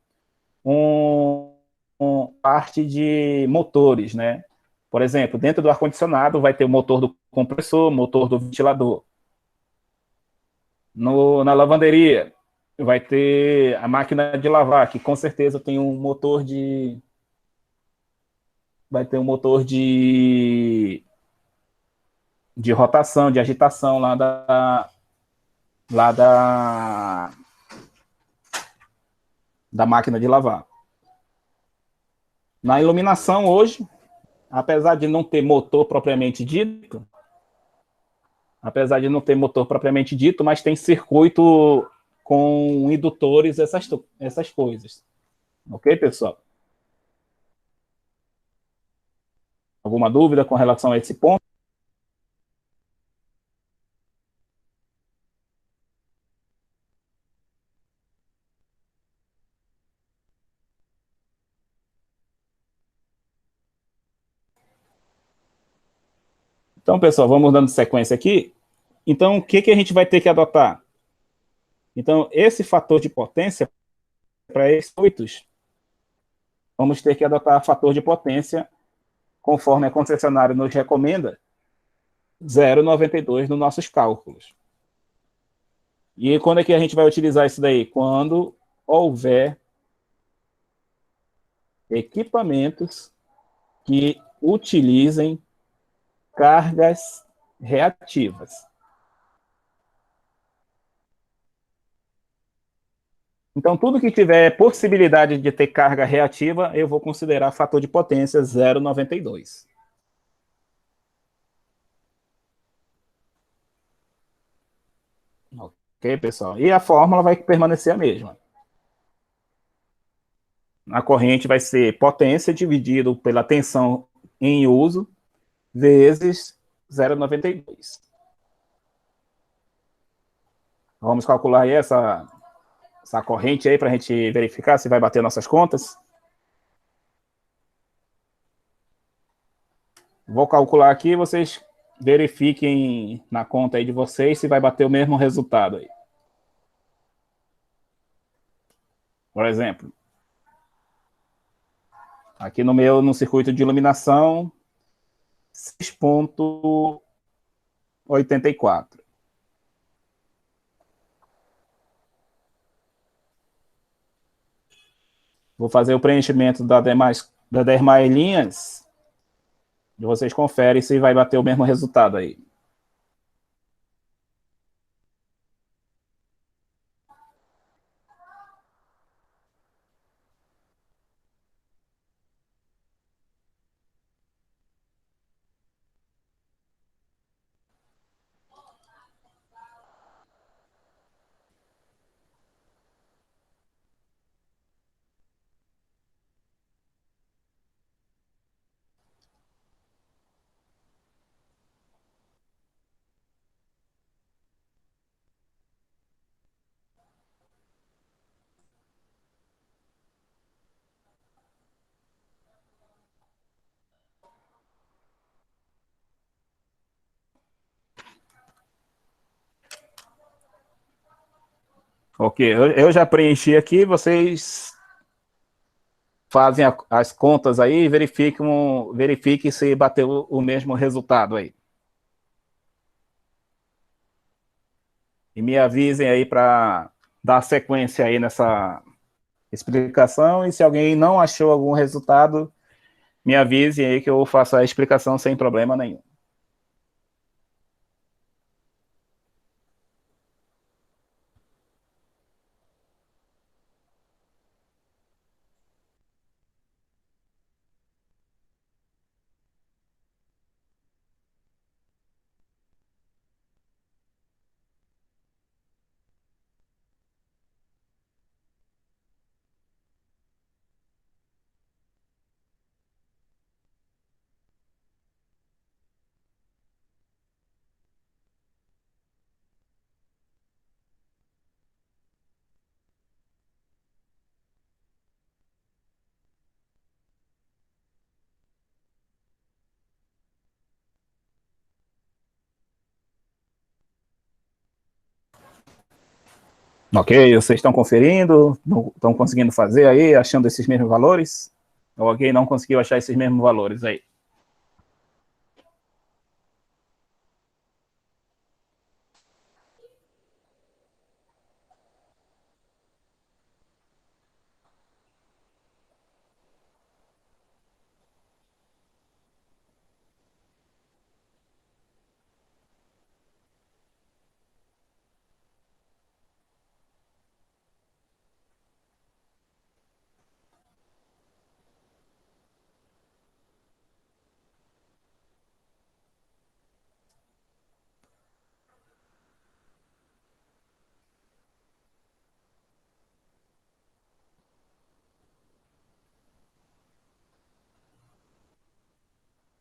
parte de motores, né? Por exemplo, dentro do ar-condicionado vai ter o motor do compressor, motor do ventilador. Na lavanderia vai ter a máquina de lavar, que com certeza tem um motor de... vai ter um motor de rotação, de agitação lá da máquina de lavar. Na iluminação hoje, apesar de não ter motor propriamente dito, mas tem circuito com indutores, essas coisas. Ok, pessoal? Alguma dúvida com relação a esse ponto? Então, pessoal, vamos dando sequência aqui. Então, o que a gente vai ter que adotar? Então, esse fator de potência, para esses circuitos, vamos ter que adotar fator de potência, conforme a concessionária nos recomenda, 0,92 nos nossos cálculos. E quando é que a gente vai utilizar isso daí? Quando houver equipamentos que utilizem cargas reativas. Então, tudo que tiver possibilidade de ter carga reativa, eu vou considerar fator de potência 0,92. Ok, pessoal? E a fórmula vai permanecer a mesma. A corrente vai ser potência dividido pela tensão em uso vezes 0,92. Vamos calcular aí essa corrente aí para a gente verificar se vai bater nossas contas. Vou calcular aqui, vocês verifiquem na conta aí de vocês se vai bater o mesmo resultado aí. Por exemplo, aqui no circuito de iluminação, 6,84. Vou fazer o preenchimento das demais linhas e vocês conferem se vai bater o mesmo resultado aí. Ok, eu já preenchi aqui, vocês fazem as contas aí e verifiquem se bateu o mesmo resultado aí. E me avisem aí para dar sequência aí nessa explicação, e se alguém não achou algum resultado, me avisem aí que eu faço a explicação sem problema nenhum. Ok, vocês estão conferindo, estão conseguindo fazer aí, achando esses mesmos valores? Ou alguém não conseguiu achar esses mesmos valores aí?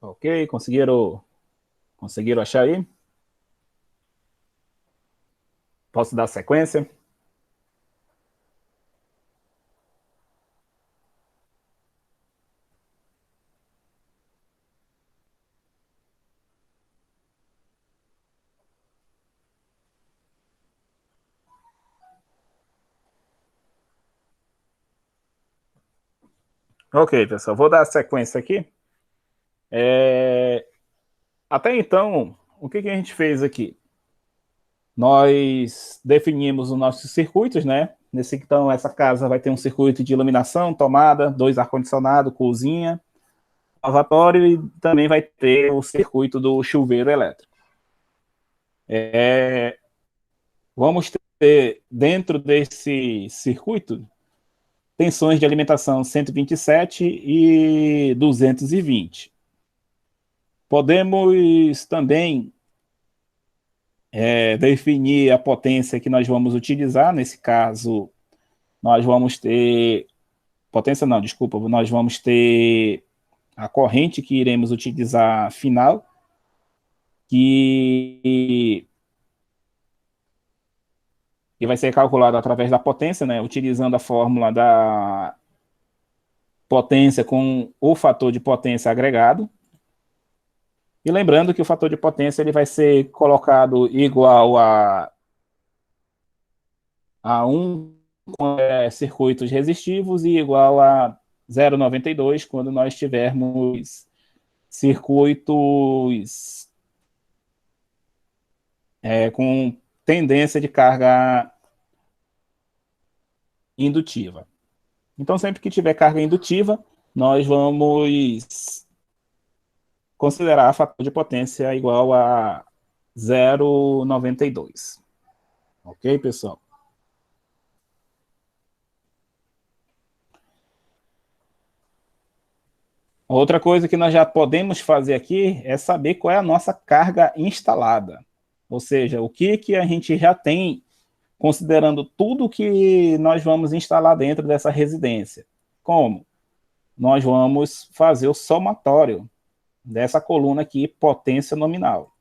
Ok, conseguiram achar aí? Posso dar sequência? Ok, pessoal, vou dar sequência aqui. Até então, o que a gente fez aqui? Nós definimos os nossos circuitos, né? Então, essa casa vai ter um circuito de iluminação, tomada, 2 ar-condicionado, cozinha, lavatório, e também vai ter o circuito do chuveiro elétrico. Vamos ter, dentro desse circuito, tensões de alimentação 127 e 220. Podemos também definir a potência que nós vamos utilizar. Nesse caso, nós vamos ter potência não, desculpa, nós vamos ter a corrente que iremos utilizar final, que vai ser calculada através da potência, né, utilizando a fórmula da potência com o fator de potência agregado. E lembrando que o fator de potência ele vai ser colocado igual a 1 circuitos resistivos e igual a 0,92 quando nós tivermos circuitos com tendência de carga indutiva. Então, sempre que tiver carga indutiva, nós vamos considerar fator de potência igual a 0,92. Ok, pessoal? Outra coisa que nós já podemos fazer aqui é saber qual é a nossa carga instalada. Ou seja, o que a gente já tem, considerando tudo que nós vamos instalar dentro dessa residência. Como? Nós vamos fazer o somatório dessa coluna aqui, potência nominal.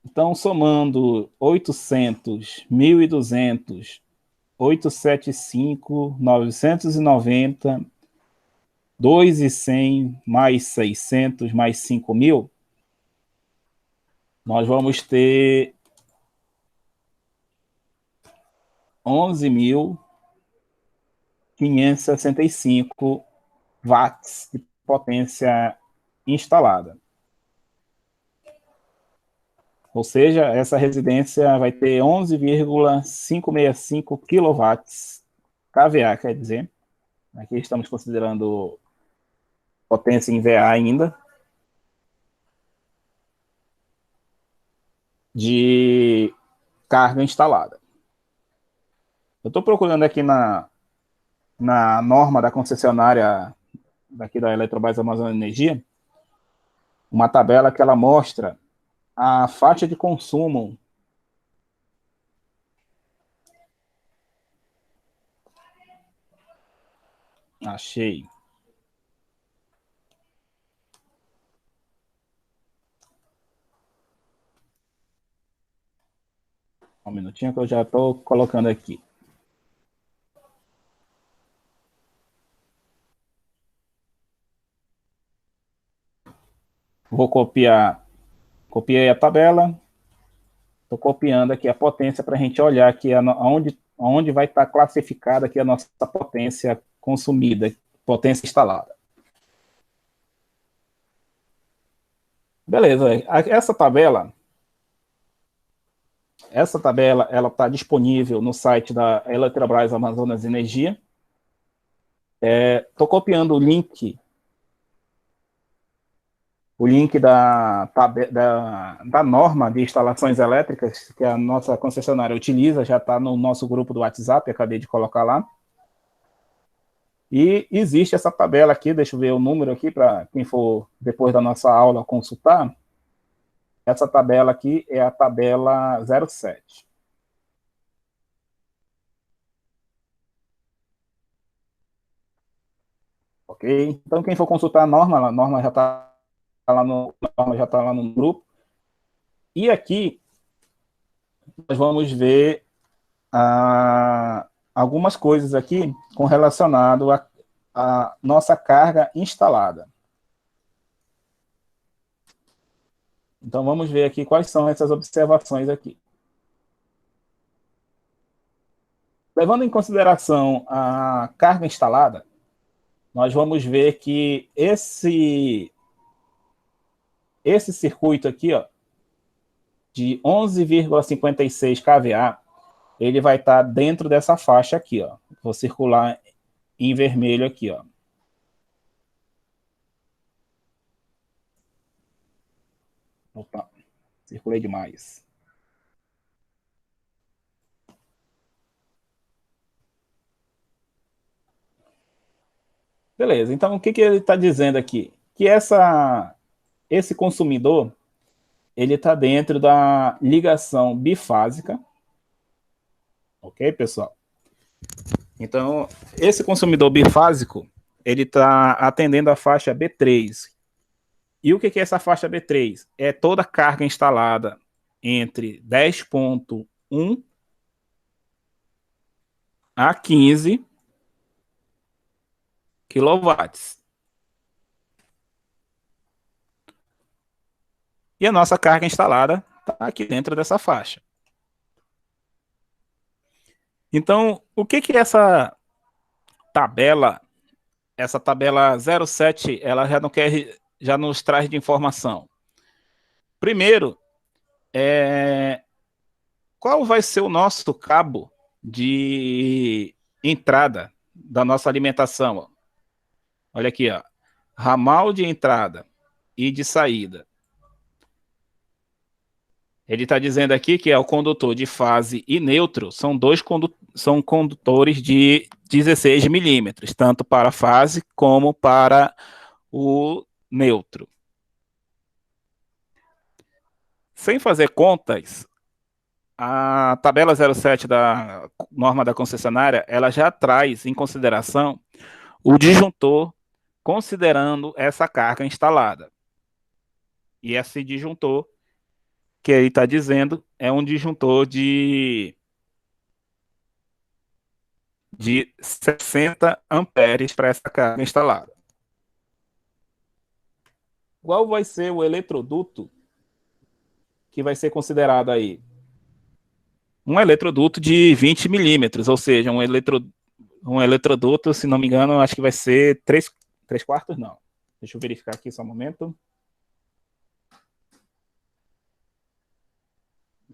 Então, somando 800, 1.200, 875, 990, 2.100, mais 600, mais 5.000, nós vamos ter 11.565 watts de potência instalada. Ou seja, essa residência vai ter 11,565 kW, kVA, quer dizer. Aqui estamos considerando potência em VA ainda, de carga instalada. Eu estou procurando aqui na norma da concessionária daqui da Eletrobras Amazonas Energia, uma tabela que ela mostra a faixa de consumo achei. Um minutinho que eu já estou colocando aqui. Vou copiar. Copiei a tabela. Estou copiando aqui a potência para a gente olhar aqui onde vai estar classificada aqui a nossa potência consumida, potência instalada. Beleza. Essa tabela ela está disponível no site da Eletrobras Amazonas Energia. Estou copiando o link da norma de instalações elétricas que a nossa concessionária utiliza, já está no nosso grupo do WhatsApp, acabei de colocar lá. E existe essa tabela aqui, deixa eu ver o número aqui para quem for depois da nossa aula consultar. Essa tabela aqui é a tabela 07. Ok? Então, quem for consultar a norma já está lá no grupo. E aqui nós vamos ver algumas coisas aqui com relacionado à nossa carga instalada. Então, vamos ver aqui quais são essas observações aqui. Levando em consideração a carga instalada, nós vamos ver que esse circuito aqui, ó, de 11,56 kVA, ele vai estar dentro dessa faixa aqui, ó. Vou circular em vermelho aqui, ó. Opa, circulei demais. Beleza, então o que ele está dizendo aqui? Que essa esse consumidor, ele está dentro da ligação bifásica. Ok, pessoal? Então, esse consumidor bifásico, ele está atendendo a faixa B3. E o que é essa faixa B3? É toda a carga instalada entre 10.1 a 15 quilowatts. E a nossa carga instalada está aqui dentro dessa faixa. Então, o que é essa tabela 07, ela já nos traz de informação? Primeiro, qual vai ser o nosso cabo de entrada da nossa alimentação? Olha aqui, ó, ramal de entrada e de saída. Ele está dizendo aqui que é o condutor de fase e neutro, são são condutores de 16 milímetros, tanto para a fase como para o neutro. Sem fazer contas, a tabela 07 da norma da concessionária, ela já traz em consideração o disjuntor, considerando essa carga instalada. E esse disjuntor que ele está dizendo é um disjuntor de 60 amperes para essa carga instalada. Qual vai ser o eletroduto que vai ser considerado aí? Um eletroduto de 20 milímetros, ou seja, um eletroduto, se não me engano, acho que vai ser 3 quartos, não. Deixa eu verificar aqui só um momento.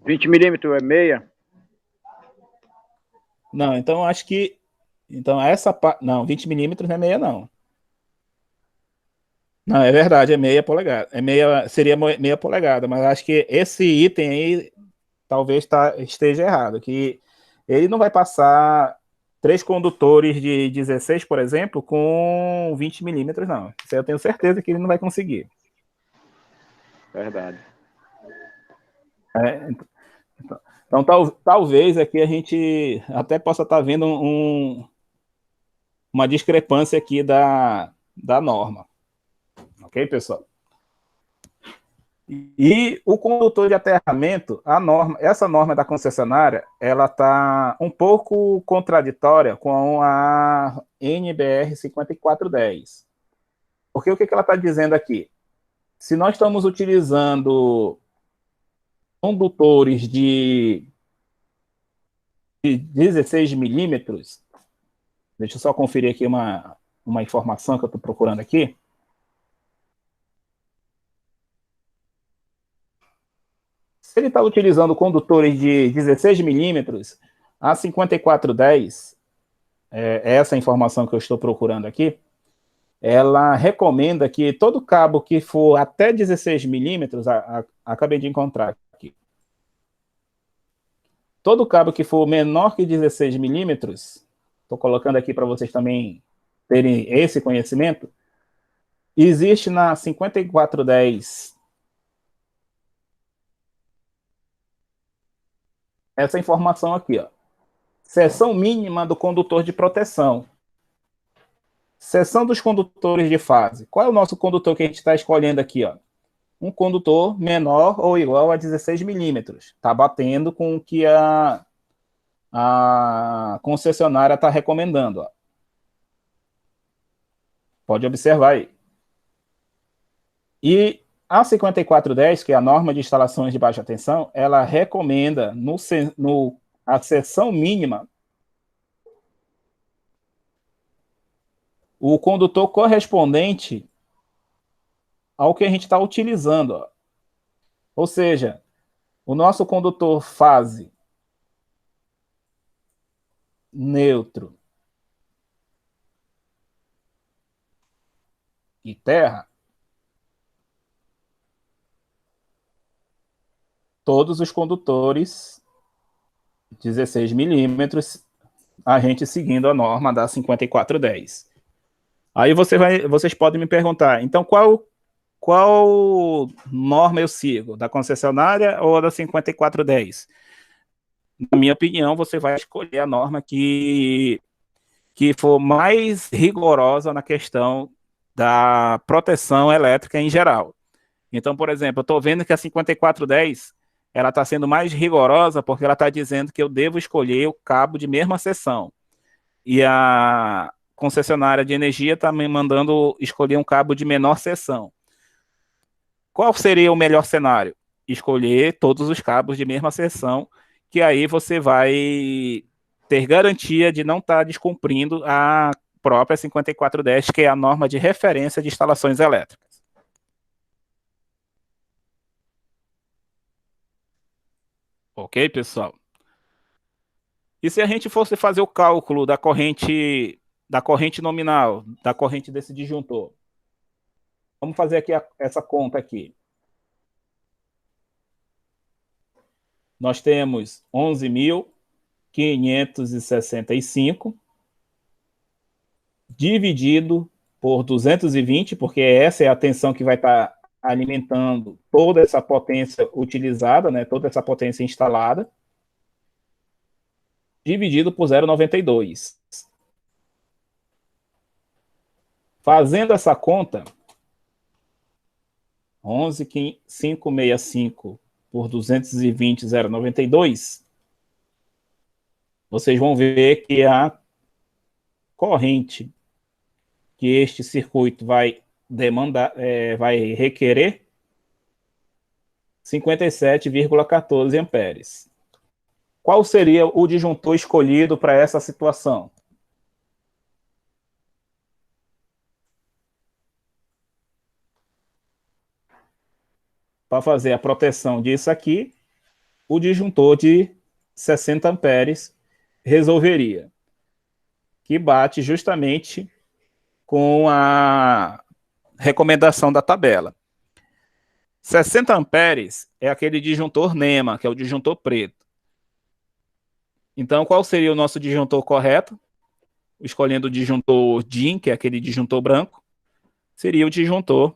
20 milímetros é meia? Não, então acho que... Então essa... Não, 20 milímetros não é meia, não. Não, é verdade, é meia polegada. Seria meia polegada, mas acho que esse item aí talvez esteja errado, que ele não vai passar 3 condutores de 16, por exemplo, com 20 milímetros, não. Isso aí eu tenho certeza que ele não vai conseguir. Verdade. Então, talvez aqui a gente até possa estar vendo uma discrepância aqui da norma. Ok, pessoal? E o condutor de aterramento, essa norma da concessionária, ela está um pouco contraditória com a NBR 5410. Porque o que ela está dizendo aqui? Se nós estamos utilizando condutores de 16 milímetros, deixa eu só conferir aqui uma informação que eu estou procurando aqui. Se ele está utilizando condutores de 16 milímetros, a 5410, essa informação que eu estou procurando aqui, ela recomenda que todo cabo que for até 16 milímetros, acabei de encontrar aqui, todo cabo que for menor que 16 milímetros, estou colocando aqui para vocês também terem esse conhecimento, existe na 5410 essa informação aqui, ó. Seção mínima do condutor de proteção. Seção dos condutores de fase. Qual é o nosso condutor que a gente está escolhendo aqui, ó? Um condutor menor ou igual a 16 milímetros. Está batendo com o que a concessionária está recomendando, ó. Pode observar aí. E a 5410, que é a norma de instalações de baixa tensão, ela recomenda a seção mínima o condutor correspondente ao que a gente está utilizando, ó. Ou seja, o nosso condutor fase neutro e terra, todos os condutores 16 milímetros, a gente seguindo a norma da 5410. Aí vocês podem me perguntar, então qual qual norma eu sigo? Da concessionária ou da 5410? Na minha opinião, você vai escolher a norma que for mais rigorosa na questão da proteção elétrica em geral. Então, por exemplo, eu estou vendo que a 5410 ela está sendo mais rigorosa porque ela está dizendo que eu devo escolher o cabo de mesma seção. E a concessionária de energia está me mandando escolher um cabo de menor seção. Qual seria o melhor cenário? Escolher todos os cabos de mesma seção, que aí você vai ter garantia de não estar descumprindo a própria 5410, que é a norma de referência de instalações elétricas. Ok, pessoal? E se a gente fosse fazer o cálculo da corrente nominal, da corrente desse disjuntor? Vamos fazer aqui essa conta aqui. Nós temos 11.565 dividido por 220, porque essa é a tensão que vai estar alimentando toda essa potência utilizada, né, toda essa potência instalada, dividido por 0,92. Fazendo essa conta, 11.565 por 220, 0,92, vocês vão ver que a corrente que este circuito vai demandar, vai requerer 57,14 amperes. Qual seria o disjuntor escolhido para essa situação? Para fazer a proteção disso aqui, o disjuntor de 60 amperes resolveria, que bate justamente com a recomendação da tabela. 60 amperes é aquele disjuntor NEMA, que é o disjuntor preto. Então, qual seria o nosso disjuntor correto? Escolhendo o disjuntor DIN, que é aquele disjuntor branco, seria o disjuntor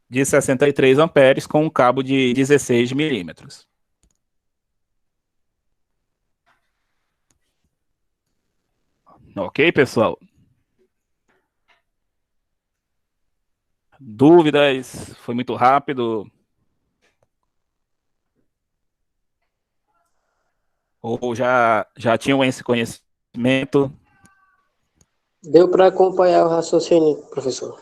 de 63 amperes com um cabo de 16 milímetros. Ok, pessoal? Dúvidas? Foi muito rápido? Ou já tinham esse conhecimento? Deu para acompanhar o raciocínio, professor.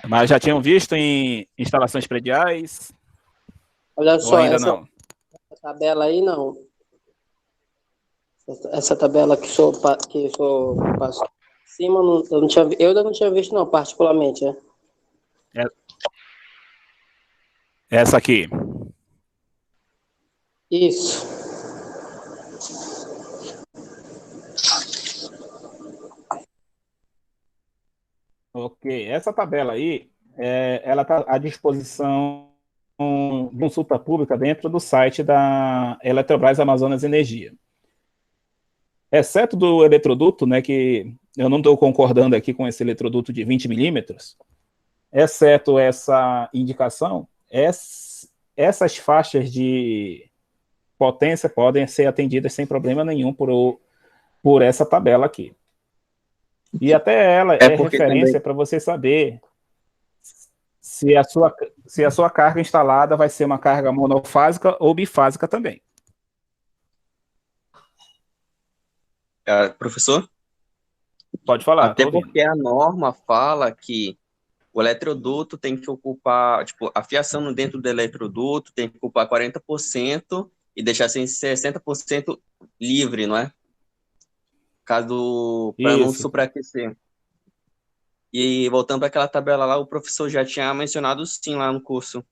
Mas já tinham visto em instalações prediais? Olha Ou só, ainda essa não? tabela aí não. Essa tabela que sou passo em cima, eu ainda não tinha visto, não, particularmente. Essa aqui. Isso. Ok, essa tabela aí, ela está à disposição de consulta pública dentro do site da Eletrobras Amazonas Energia. Exceto do eletroduto, né, que eu não estou concordando aqui com esse eletroduto de 20 milímetros, exceto essa indicação, essas faixas de potência podem ser atendidas sem problema nenhum por essa tabela aqui. E até ela é referência para você saber se a sua carga instalada vai ser uma carga monofásica ou bifásica também. Professor? Pode falar. Até porque a norma fala que o eletroduto tem que ocupar, tipo, a fiação dentro do eletroduto tem que ocupar 40% e deixar assim 60% livre, não é? Caso para não superaquecer. E voltando para aquela tabela lá, o professor já tinha mencionado sim lá no curso.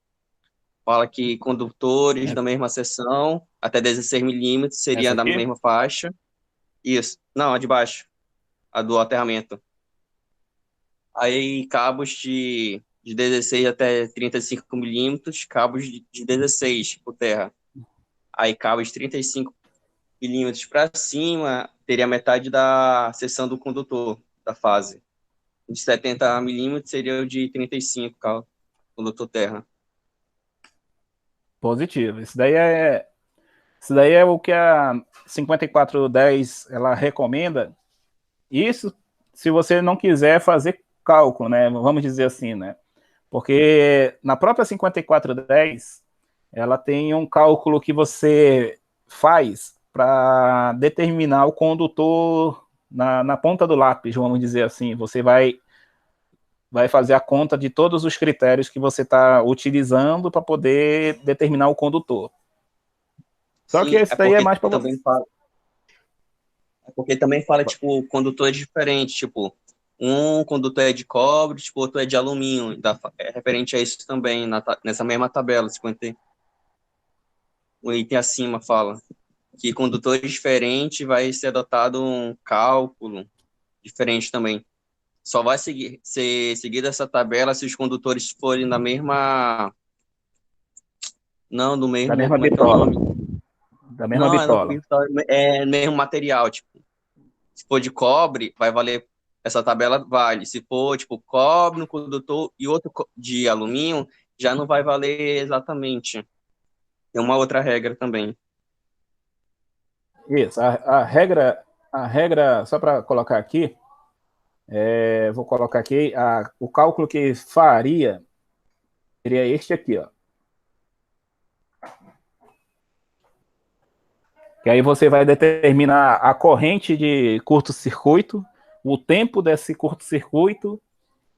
Fala que condutores da mesma seção, até 16 milímetros, seria da mesma faixa. Isso. Não, a de baixo. A do aterramento. Aí cabos de 16 até 35 milímetros, cabos de 16 por terra. Aí cabos de 35 milímetros para cima, teria metade da seção do condutor, da fase. De 70 milímetros seria o de 35, condutor terra. Positivo. Isso daí é o que a 5410 ela recomenda. Isso se você não quiser fazer cálculo, né? Vamos dizer assim, né? Porque na própria 5410 ela tem um cálculo que você faz para determinar o condutor na ponta do lápis, vamos dizer assim. Você vai fazer a conta de todos os critérios que você está utilizando para poder determinar o condutor. Só que esse daí é mais para você. É porque também fala, tipo, condutores diferentes, tipo, um condutor é de cobre, tipo, outro é de alumínio, é referente a isso também, nessa mesma tabela, 50, o item acima fala que condutores diferentes vai ser adotado um cálculo diferente também. Só vai ser seguida essa tabela se os condutores forem da mesma... Não, do mesmo... Da mesma como é que é o bitola. nome? Da mesma Não, bitola. é mesmo material, tipo. Se for de cobre, vai valer... Essa tabela vale. Se for, tipo, cobre no condutor e outro de alumínio, já não vai valer exatamente. Tem uma outra regra também. Isso, a regra, só para colocar aqui, vou colocar aqui, o cálculo que faria seria este aqui, ó. Que aí você vai determinar a corrente de curto-circuito, o tempo desse curto-circuito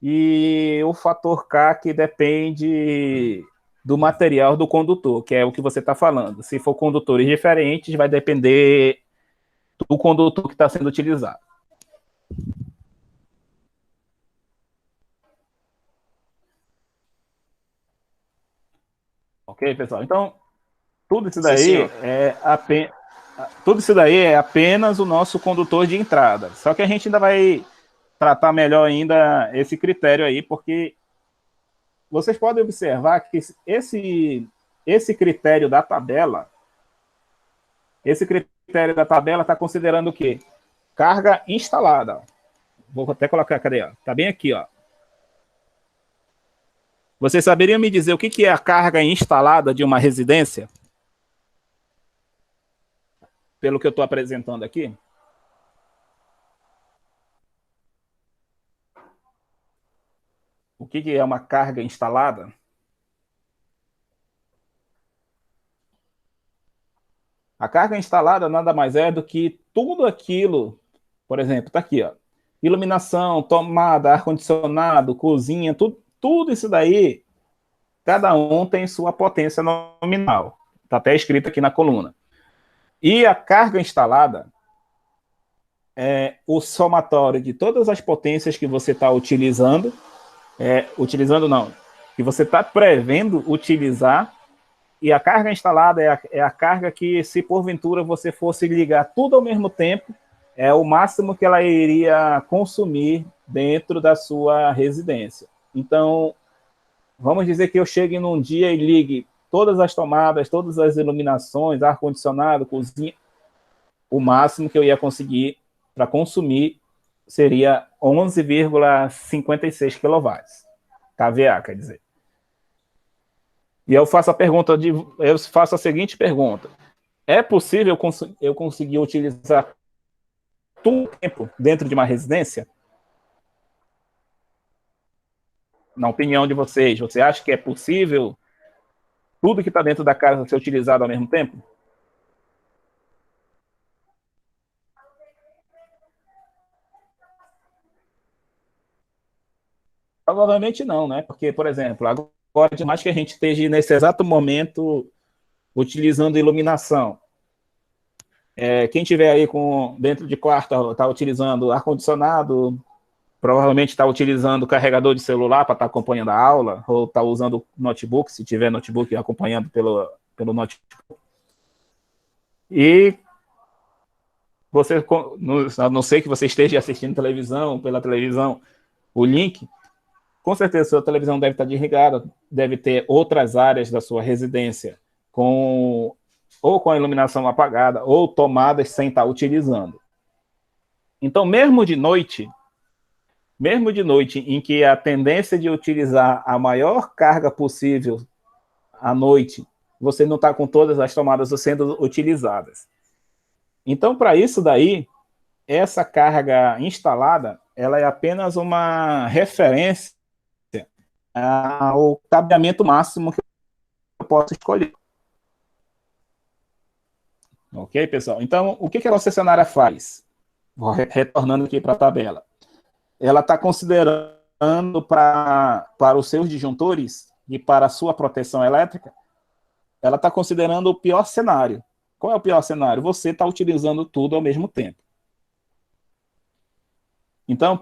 e o fator K, que depende do material do condutor, que é o que você está falando. Se for condutores diferentes, vai depender do condutor que está sendo utilizado. Ok, pessoal? Então, tudo isso daí é apenas o nosso condutor de entrada. Só que a gente ainda vai tratar melhor ainda esse critério aí, porque vocês podem observar que esse critério da tabela, está considerando o quê? Carga instalada. Vou até colocar, cadê? Está bem aqui, ó. Vocês saberiam me dizer o que é a carga instalada de uma residência? Pelo que eu estou apresentando aqui? O que é uma carga instalada? A carga instalada nada mais é do que tudo aquilo, por exemplo, está aqui, ó, iluminação, tomada, ar-condicionado, cozinha, tudo isso daí, cada um tem sua potência nominal. Está até escrito aqui na coluna. E a carga instalada é o somatório de todas as potências que você está utilizando, que você está prevendo utilizar, e a carga instalada é a carga que, se porventura você fosse ligar tudo ao mesmo tempo, é o máximo que ela iria consumir dentro da sua residência. Então, vamos dizer que eu chegue num dia e ligue todas as tomadas, todas as iluminações, ar-condicionado, cozinha, o máximo que eu ia conseguir para consumir seria 11,56 kW. kVA, quer dizer. E eu faço a seguinte pergunta: é possível eu conseguir utilizar todo o tempo dentro de uma residência? Na opinião de vocês, você acha que é possível tudo que está dentro da casa ser utilizado ao mesmo tempo? Provavelmente não, né? Porque, por exemplo, agora, de mais que a gente esteja nesse exato momento utilizando iluminação, quem tiver aí dentro de quarto está utilizando ar-condicionado, provavelmente está utilizando carregador de celular para estar acompanhando a aula, ou está usando notebook, se tiver notebook acompanhando pelo notebook. E você, a não ser que você esteja assistindo pela televisão, o link, com certeza sua televisão deve estar desligada, deve ter outras áreas da sua residência ou com a iluminação apagada, ou tomadas sem estar utilizando. Então, mesmo de noite em que a tendência de utilizar a maior carga possível à noite, você não está com todas as tomadas sendo utilizadas. Então, para isso daí, essa carga instalada, ela é apenas uma referência ao cabeamento máximo que eu posso escolher. Ok, pessoal? Então, o que a concessionária faz? Retornando aqui para a tabela. Ela está considerando para os seus disjuntores e para a sua proteção elétrica, ela está considerando o pior cenário. Qual é o pior cenário? Você está utilizando tudo ao mesmo tempo. Então,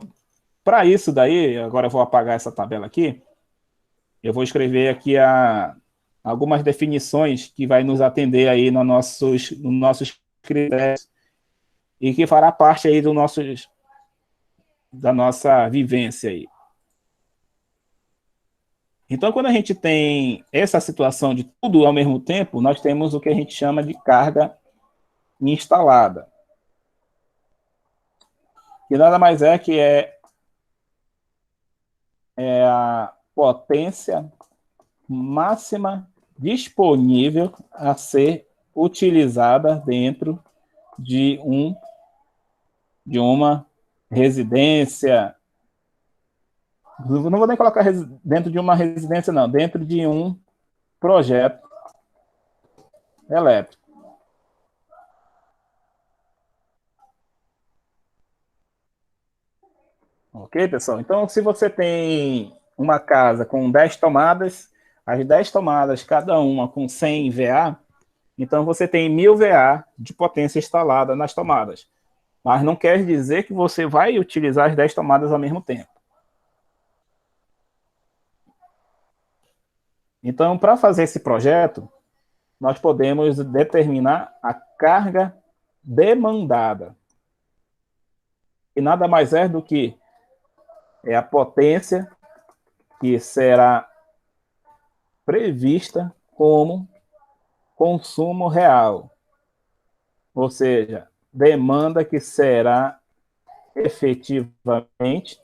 para isso daí, agora eu vou apagar essa tabela aqui, eu vou escrever aqui algumas definições que vai nos atender aí nos nossos critérios e que fará parte aí da nossa vivência aí. Então, quando a gente tem essa situação de tudo ao mesmo tempo, nós temos o que a gente chama de carga instalada. Que nada mais é que é a potência máxima disponível a ser utilizada dentro de uma residência. Não vou nem colocar dentro de uma residência, não, dentro de um projeto elétrico. Ok, pessoal? Então, se você tem uma casa com 10 tomadas, as 10 tomadas, cada uma com 100 VA, então você tem 1000 VA de potência instalada nas tomadas. Mas não quer dizer que você vai utilizar as 10 tomadas ao mesmo tempo. Então, para fazer esse projeto, nós podemos determinar a carga demandada. E nada mais é do que a potência que será prevista como consumo real. Ou seja, demanda que será efetivamente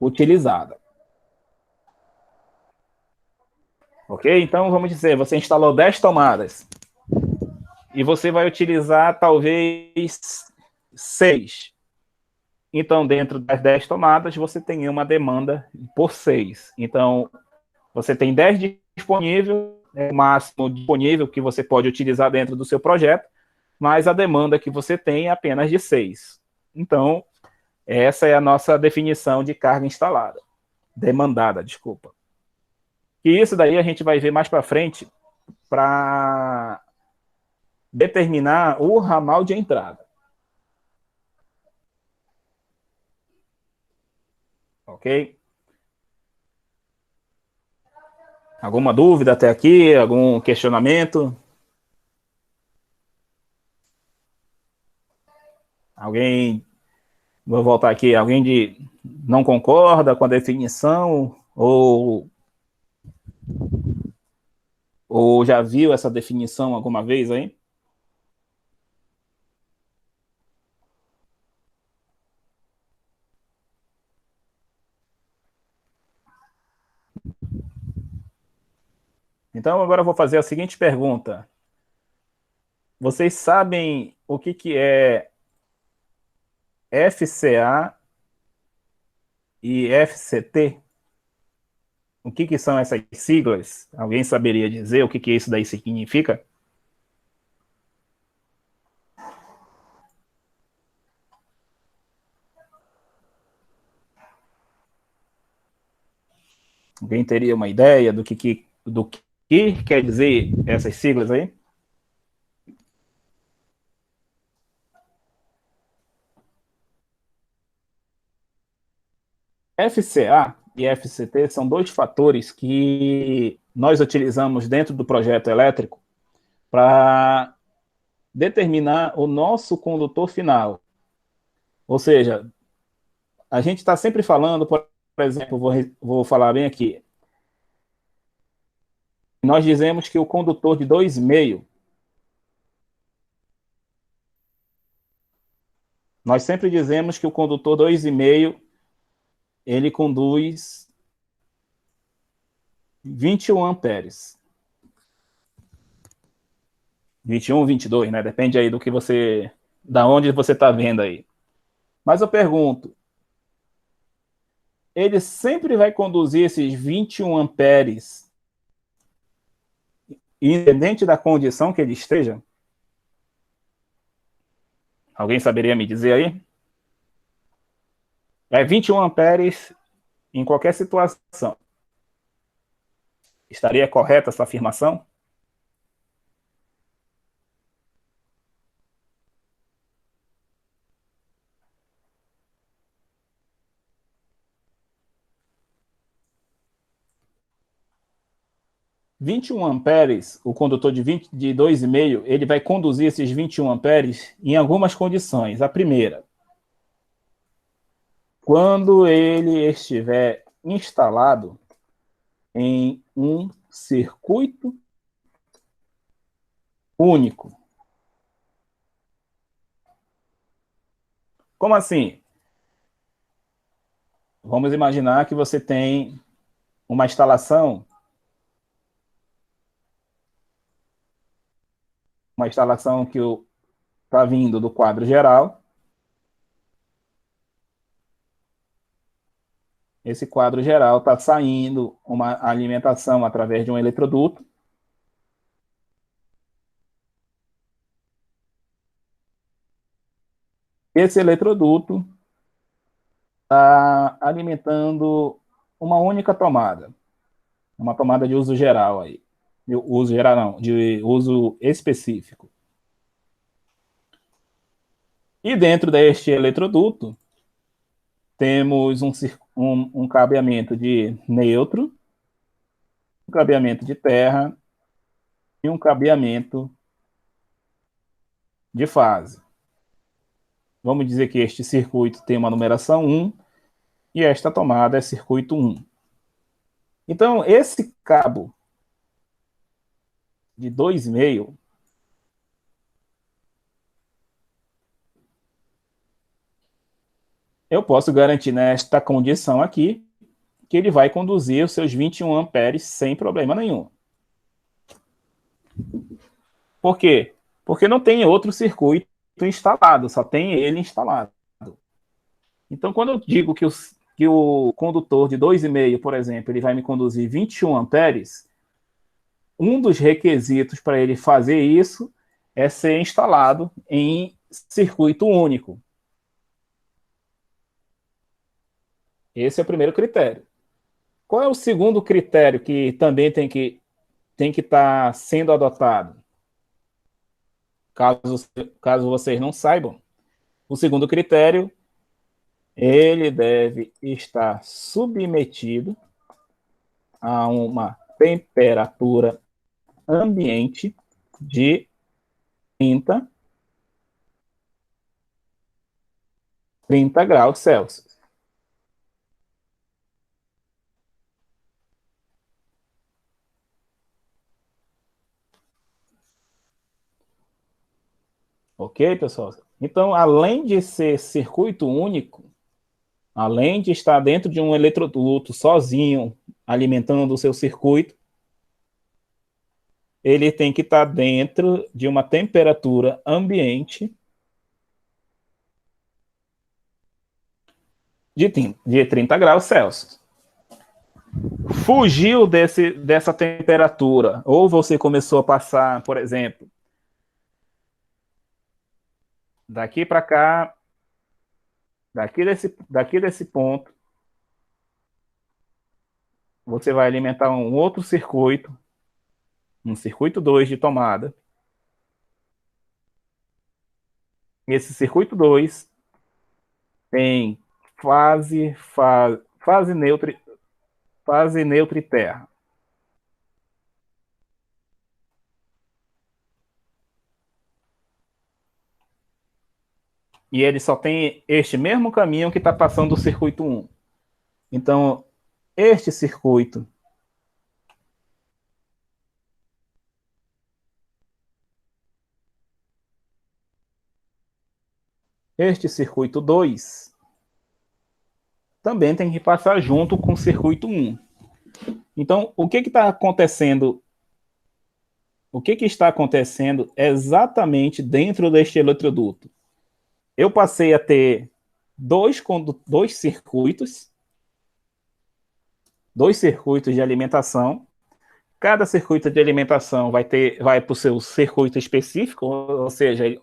utilizada. Ok? Então, vamos dizer, você instalou 10 tomadas e você vai utilizar talvez 6. Então, dentro das 10 tomadas, você tem uma demanda por 6. Então, você tem 10 disponível, é o máximo disponível que você pode utilizar dentro do seu projeto, mas a demanda que você tem é apenas de 6. Então, essa é a nossa definição de carga instalada. Demandada, desculpa. E isso daí a gente vai ver mais para frente para determinar o ramal de entrada. Ok? Alguma dúvida até aqui? Algum questionamento? Alguém, vou voltar aqui, alguém não concorda com a definição ou já viu essa definição alguma vez aí? Então, agora eu vou fazer a seguinte pergunta. Vocês sabem o que é FCA e FCT? O que são essas siglas? Alguém saberia dizer o que isso daí significa? Alguém teria uma ideia do que quer dizer essas siglas aí? FCA e FCT são dois fatores que nós utilizamos dentro do projeto elétrico para determinar o nosso condutor final. Ou seja, a gente está sempre falando, por exemplo, vou falar bem aqui, nós dizemos que o condutor de 2,5 Nós sempre dizemos que o condutor 2,5 ele conduz 21 amperes. 21, 22, né? Depende aí do que você, da onde você está vendo aí. Mas eu pergunto, ele sempre vai conduzir esses 21 amperes, independente da condição que ele esteja? Alguém saberia me dizer aí? É 21 amperes em qualquer situação. Estaria correta essa afirmação? ...21 amperes, o condutor de 2,5, ele vai conduzir esses 21 amperes em algumas condições. A primeira, quando ele estiver instalado em um circuito único. Como assim? Vamos imaginar que você tem uma instalação que está vindo do quadro geral. Esse quadro geral está saindo uma alimentação através de um eletroduto. Esse eletroduto está alimentando uma única tomada, uma tomada de uso geral aí. De uso geral não, de uso específico. E dentro deste eletroduto, temos um cabeamento de neutro, um cabeamento de terra e um cabeamento de fase. Vamos dizer que este circuito tem uma numeração 1 e esta tomada é circuito 1. Então, esse cabo de 2,5, eu posso garantir nesta condição aqui que ele vai conduzir os seus 21 amperes sem problema nenhum. Por quê? Porque não tem outro circuito instalado, só tem ele instalado. Então, quando eu digo que o condutor de 2,5, por exemplo, ele vai me conduzir 21 amperes, um dos requisitos para ele fazer isso é ser instalado em circuito único. Esse é o primeiro critério. Qual é o segundo critério que também tem que estar sendo adotado? Caso vocês não saibam, o segundo critério, ele deve estar submetido a uma temperatura ambiente de 30 graus Celsius. Ok, pessoal? Então, além de ser circuito único, além de estar dentro de um eletroduto sozinho, alimentando o seu circuito, ele tem que estar dentro de uma temperatura ambiente de 30 graus Celsius. Fugiu dessa temperatura, ou você começou a passar, por exemplo, daqui para cá, daqui desse ponto, você vai alimentar um outro circuito, um circuito 2 de tomada. Esse circuito 2 tem fase neutra e terra. E ele só tem este mesmo caminho que está passando do circuito 1. Então, este circuito este circuito 2 também tem que passar junto com o circuito 1. Então, o que está acontecendo? O que está acontecendo exatamente dentro deste eletroduto? Eu passei a ter dois circuitos de alimentação. Cada circuito de alimentação vai para o seu circuito específico, ou seja,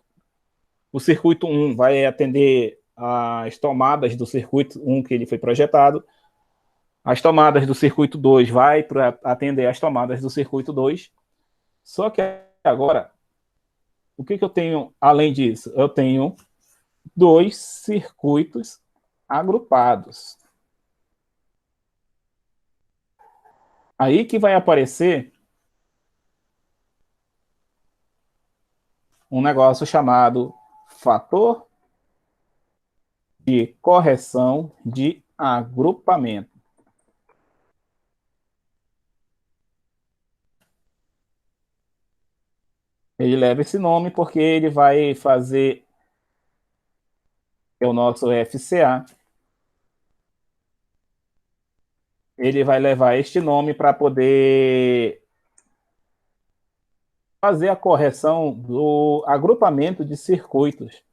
o circuito 1 vai atender as tomadas do circuito 1 que ele foi projetado, as tomadas do circuito 2 vai para atender as tomadas do circuito 2. Só que agora, o que eu tenho além disso? Eu tenho dois circuitos agrupados. Aí que vai aparecer um negócio chamado fator de correção de agrupamento. Ele leva esse nome porque ele vai fazer o nosso FCA. Ele vai levar este nome para poder fazer a correção do agrupamento de circuitos.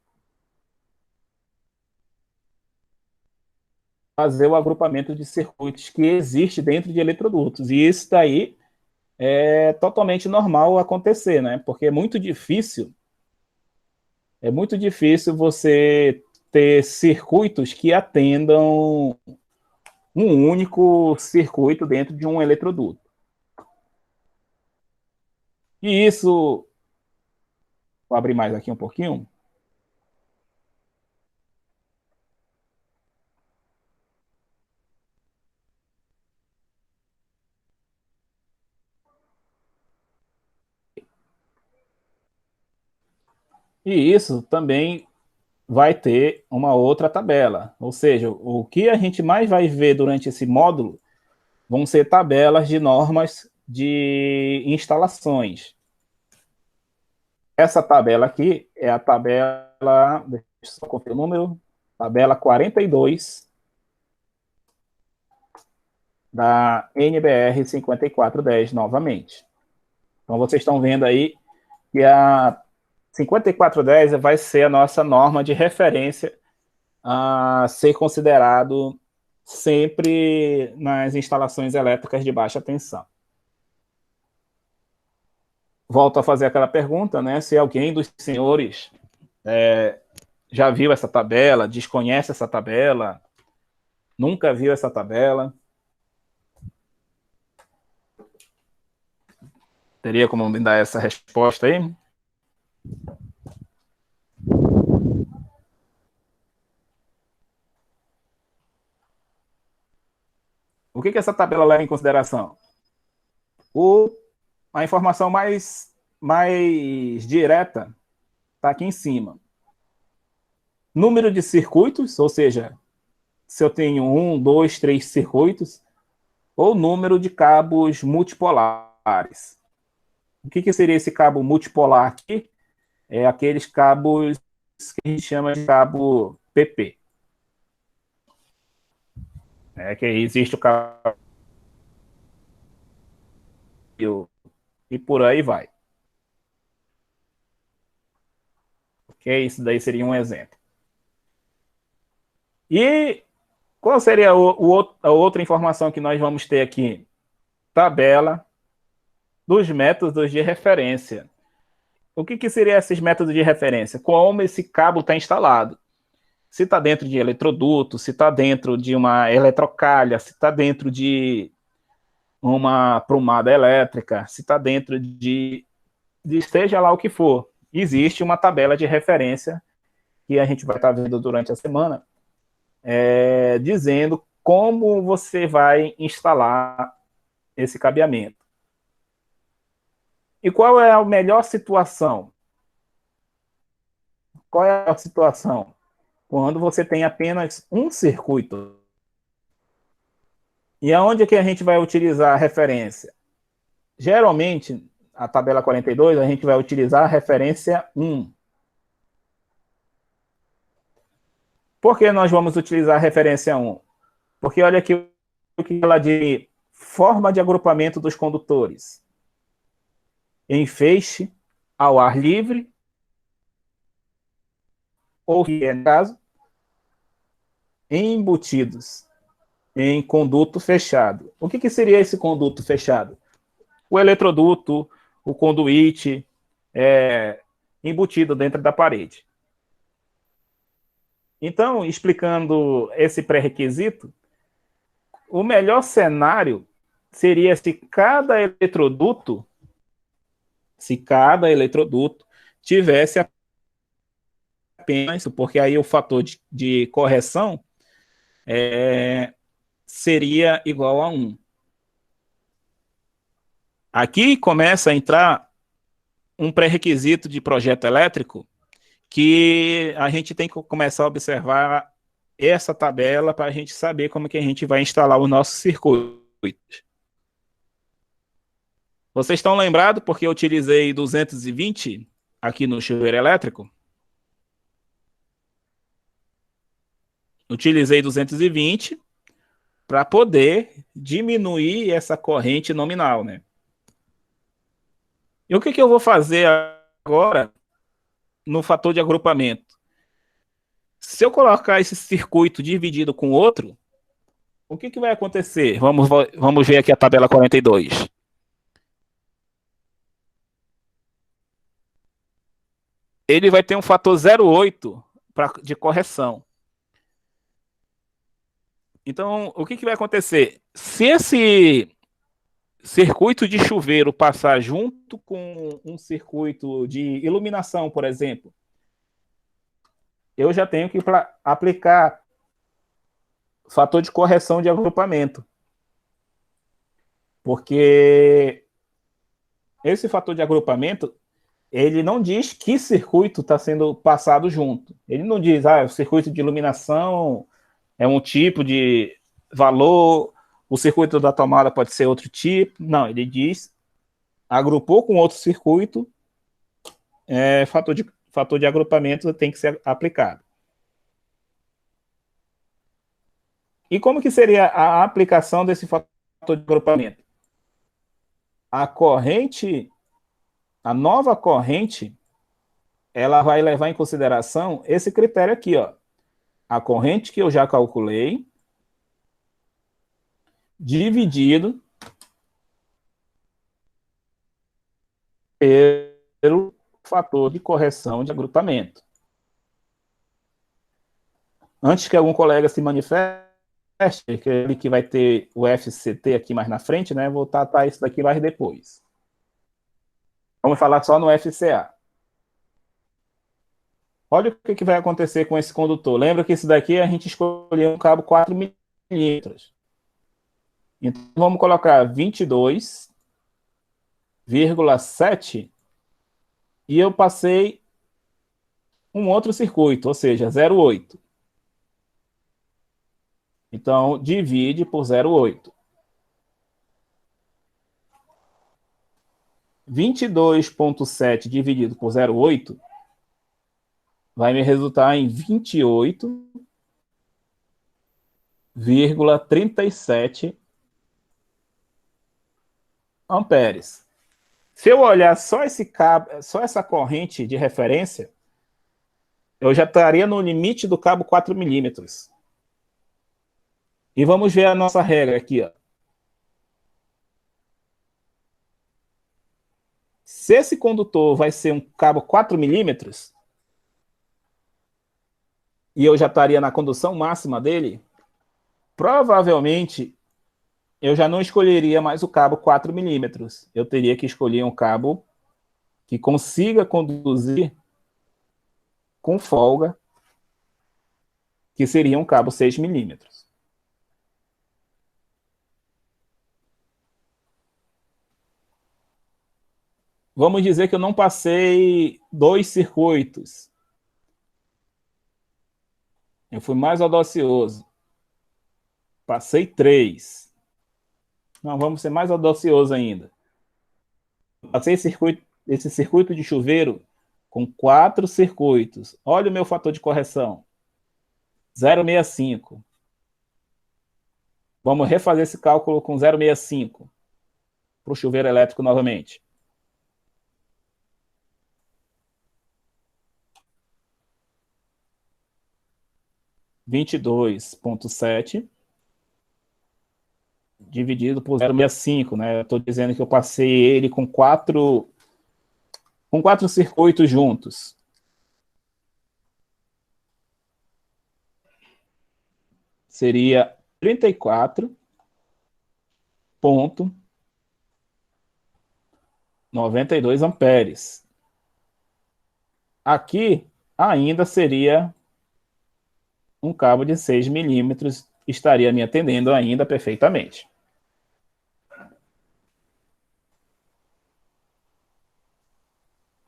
Fazer o agrupamento de circuitos que existe dentro de eletrodutos. E isso daí é totalmente normal acontecer, né? Porque é muito difícil você ter circuitos que atendam um único circuito dentro de um eletroduto. E isso, vou abrir mais aqui um pouquinho. E isso também vai ter uma outra tabela. Ou seja, o que a gente mais vai ver durante esse módulo vão ser tabelas de normas de instalações. Essa tabela aqui é a tabela, deixa eu só conferir o número, tabela 42 da NBR 5410 novamente. Então, vocês estão vendo aí que a 5410 vai ser a nossa norma de referência a ser considerado sempre nas instalações elétricas de baixa tensão. Volto a fazer aquela pergunta, né? Se alguém dos senhores já viu essa tabela, desconhece essa tabela, nunca viu essa tabela. Teria como me dar essa resposta aí? O que essa tabela leva em consideração? A informação mais direta está aqui em cima. Número de circuitos, ou seja, se eu tenho 1, 2, 3 circuitos, ou número de cabos multipolares. O que seria esse cabo multipolar aqui? É aqueles cabos que a gente chama de cabo PP. Que existe o cabo e por aí vai. Ok? Isso daí seria um exemplo. E qual seria a outra informação que nós vamos ter aqui? Tabela dos métodos de referência. O que seriam esses métodos de referência? Como esse cabo está instalado. Se está dentro de eletroduto, se está dentro de uma eletrocalha, se está dentro de uma prumada elétrica, se está dentro de seja lá o que for. Existe uma tabela de referência que a gente vai estar vendo durante a semana, dizendo como você vai instalar esse cabeamento. E qual é a melhor situação? Qual é a situação? Quando você tem apenas um circuito. E aonde é que a gente vai utilizar a referência? Geralmente, a tabela 42, a gente vai utilizar a referência 1. Por que nós vamos utilizar a referência 1? Porque olha aqui o que ela de forma de agrupamento dos condutores. Em feixe, ao ar livre, ou que é no caso, embutidos em conduto fechado. O que seria esse conduto fechado? O eletroduto, o conduíte, embutido dentro da parede. Então, explicando esse pré-requisito, o melhor cenário seria se cada eletroduto tivesse apenas, porque aí o fator de correção seria igual a 1. Aqui começa a entrar um pré-requisito de projeto elétrico que a gente tem que começar a observar essa tabela para a gente saber como que a gente vai instalar o nosso circuito. Vocês estão lembrados porque eu utilizei 220 aqui no chuveiro elétrico? Utilizei 220 para poder diminuir essa corrente nominal, né? E o que eu vou fazer agora no fator de agrupamento? Se eu colocar esse circuito dividido com outro, o que vai acontecer? Vamos ver aqui a tabela 42. Ele vai ter um fator 0,8 de correção. Então, o que vai acontecer? Se esse circuito de chuveiro passar junto com um circuito de iluminação, por exemplo, eu já tenho que aplicar fator de correção de agrupamento. Porque esse fator de agrupamento, ele não diz que circuito está sendo passado junto. Ele não diz, o circuito de iluminação é um tipo de valor, o circuito da tomada pode ser outro tipo. Não, ele diz, agrupou com outro circuito, fator de agrupamento tem que ser aplicado. E como que seria a aplicação desse fator de agrupamento? A nova corrente, ela vai levar em consideração esse critério aqui, ó. A corrente que eu já calculei, dividido pelo fator de correção de agrupamento. Antes que algum colega se manifeste, aquele que vai ter o FCT aqui mais na frente, né? Vou tratar isso daqui mais depois. Vamos falar só no FCA. Olha o que vai acontecer com esse condutor. Lembra que isso daqui a gente escolheu um cabo 4 milímetros. Então, vamos colocar 22,7 e eu passei um outro circuito, ou seja, 0,8. Então, divide por 0,8. 22,7 dividido por 0,8 vai me resultar em 28,37 amperes. Se eu olhar só esse cabo, só essa corrente de referência, eu já estaria no limite do cabo 4 milímetros. E vamos ver a nossa regra aqui, ó. Se esse condutor vai ser um cabo 4 milímetros, e eu já estaria na condução máxima dele, provavelmente eu já não escolheria mais o cabo 4 milímetros. Eu teria que escolher um cabo que consiga conduzir com folga, que seria um cabo 6 milímetros. Vamos dizer que eu não passei 2 circuitos. Eu fui mais audacioso. Passei 3. Não, vamos ser mais audacioso ainda. Passei esse circuito de chuveiro com 4 circuitos. Olha o meu fator de correção. 0,65. Vamos refazer esse cálculo com 0,65 para o chuveiro elétrico novamente. (22,7) dividido por 0,65, né? Eu estou dizendo que eu passei ele com quatro circuitos juntos. Seria 34,92 amperes. Aqui ainda seria um cabo de 6 milímetros, estaria me atendendo ainda perfeitamente.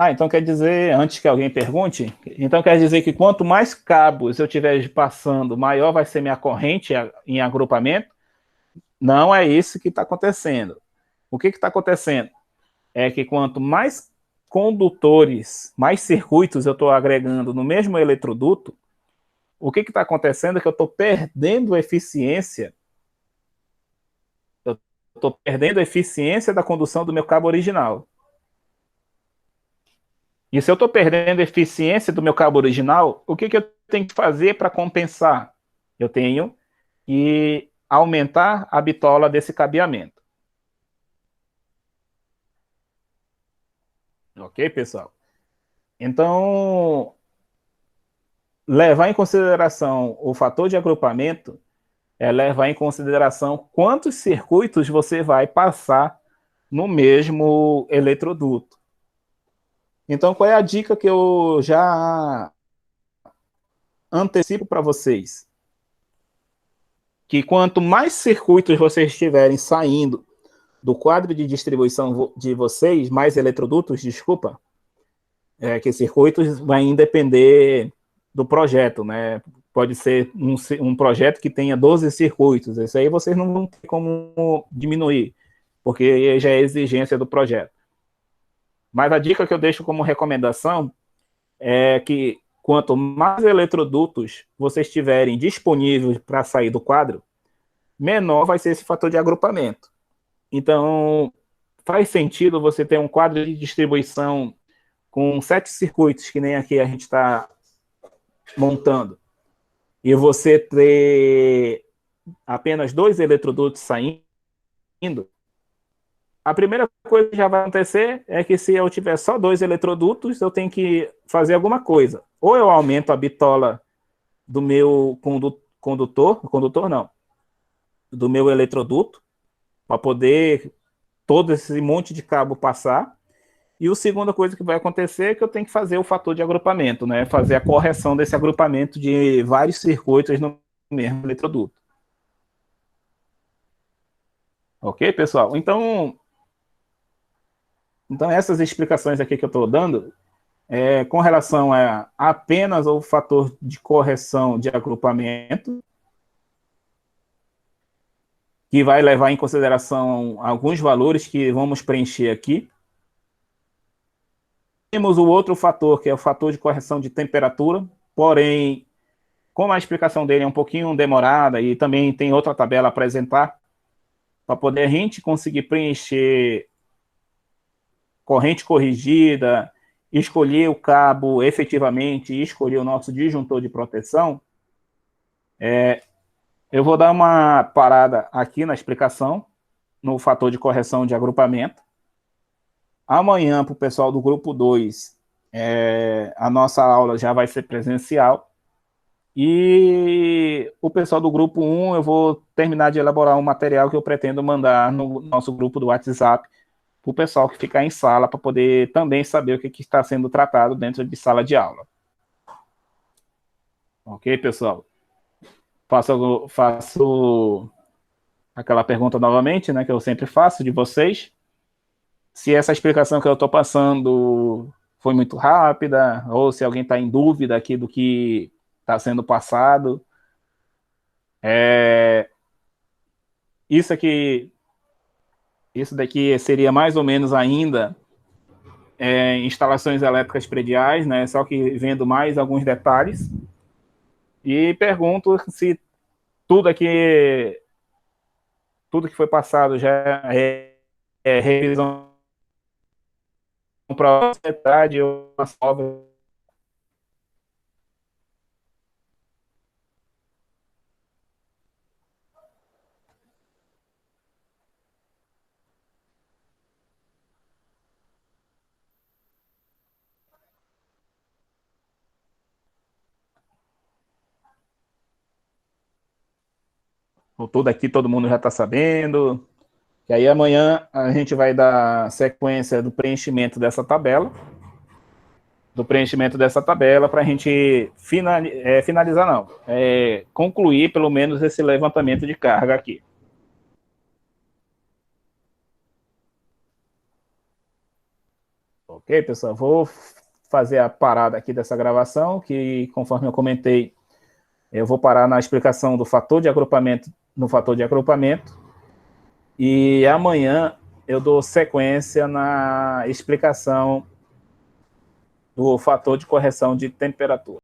Então quer dizer, antes que alguém pergunte, então quer dizer que quanto mais cabos eu estiver passando, maior vai ser minha corrente em agrupamento? Não é isso que está acontecendo. O que está acontecendo? É que quanto mais condutores, mais circuitos eu estou agregando no mesmo eletroduto, o que está acontecendo é que eu estou perdendo eficiência. Eu estou perdendo a eficiência da condução do meu cabo original. E se eu estou perdendo a eficiência do meu cabo original, o que eu tenho que fazer para compensar? Eu tenho que aumentar a bitola desse cabeamento. Ok, pessoal? Então, levar em consideração o fator de agrupamento é levar em consideração quantos circuitos você vai passar no mesmo eletroduto. Então, qual é a dica que eu já antecipo para vocês? Que quanto mais circuitos vocês estiverem saindo do quadro de distribuição de vocês, mais eletrodutos, desculpa, que circuitos vai depender do projeto, né? Pode ser um projeto que tenha 12 circuitos, isso aí vocês não vão ter como diminuir, porque já é exigência do projeto. Mas a dica que eu deixo como recomendação é que quanto mais eletrodutos vocês tiverem disponíveis para sair do quadro, menor vai ser esse fator de agrupamento. Então, faz sentido você ter um quadro de distribuição com 7 circuitos, que nem aqui a gente está montando, e você ter apenas 2 eletrodutos saindo, a primeira coisa que já vai acontecer é que se eu tiver só 2 eletrodutos, eu tenho que fazer alguma coisa. Ou eu aumento a bitola do meu do meu eletroduto, para poder todo esse monte de cabo passar. E a segunda coisa que vai acontecer é que eu tenho que fazer o fator de agrupamento, né? Fazer a correção desse agrupamento de vários circuitos no mesmo eletroduto. Ok, pessoal? Então essas explicações aqui que eu estou dando, com relação a apenas ao fator de correção de agrupamento, que vai levar em consideração alguns valores que vamos preencher aqui. Temos o outro fator, que é o fator de correção de temperatura, porém, como a explicação dele é um pouquinho demorada e também tem outra tabela a apresentar, para poder a gente conseguir preencher corrente corrigida, escolher o cabo efetivamente e escolher o nosso disjuntor de proteção, eu vou dar uma parada aqui na explicação, no fator de correção de agrupamento. Amanhã, para o pessoal do grupo 2, a nossa aula já vai ser presencial. E o pessoal do grupo 1, eu vou terminar de elaborar um material que eu pretendo mandar no nosso grupo do WhatsApp, para o pessoal que ficar em sala, para poder também saber o que está sendo tratado dentro de sala de aula. Ok, pessoal? Faço aquela pergunta novamente, né, que eu sempre faço de vocês. Se essa explicação que eu estou passando foi muito rápida, ou se alguém está em dúvida aqui do que está sendo passado. Isso daqui seria mais ou menos ainda instalações elétricas prediais, né, só que vendo mais alguns detalhes. e pergunto se tudo aqui, tudo que foi passado já é revisão para a sociedade ou uma nova. Tudo aqui todo mundo já está sabendo. E aí amanhã a gente vai dar sequência do preenchimento dessa tabela. Para a gente finalizar, não. Concluir pelo menos esse levantamento de carga aqui. Ok, pessoal? Vou fazer a parada aqui dessa gravação, que conforme eu comentei, eu vou parar na explicação do fator de agrupamento, no fator de agrupamento, e amanhã eu dou sequência na explicação do fator de correção de temperatura.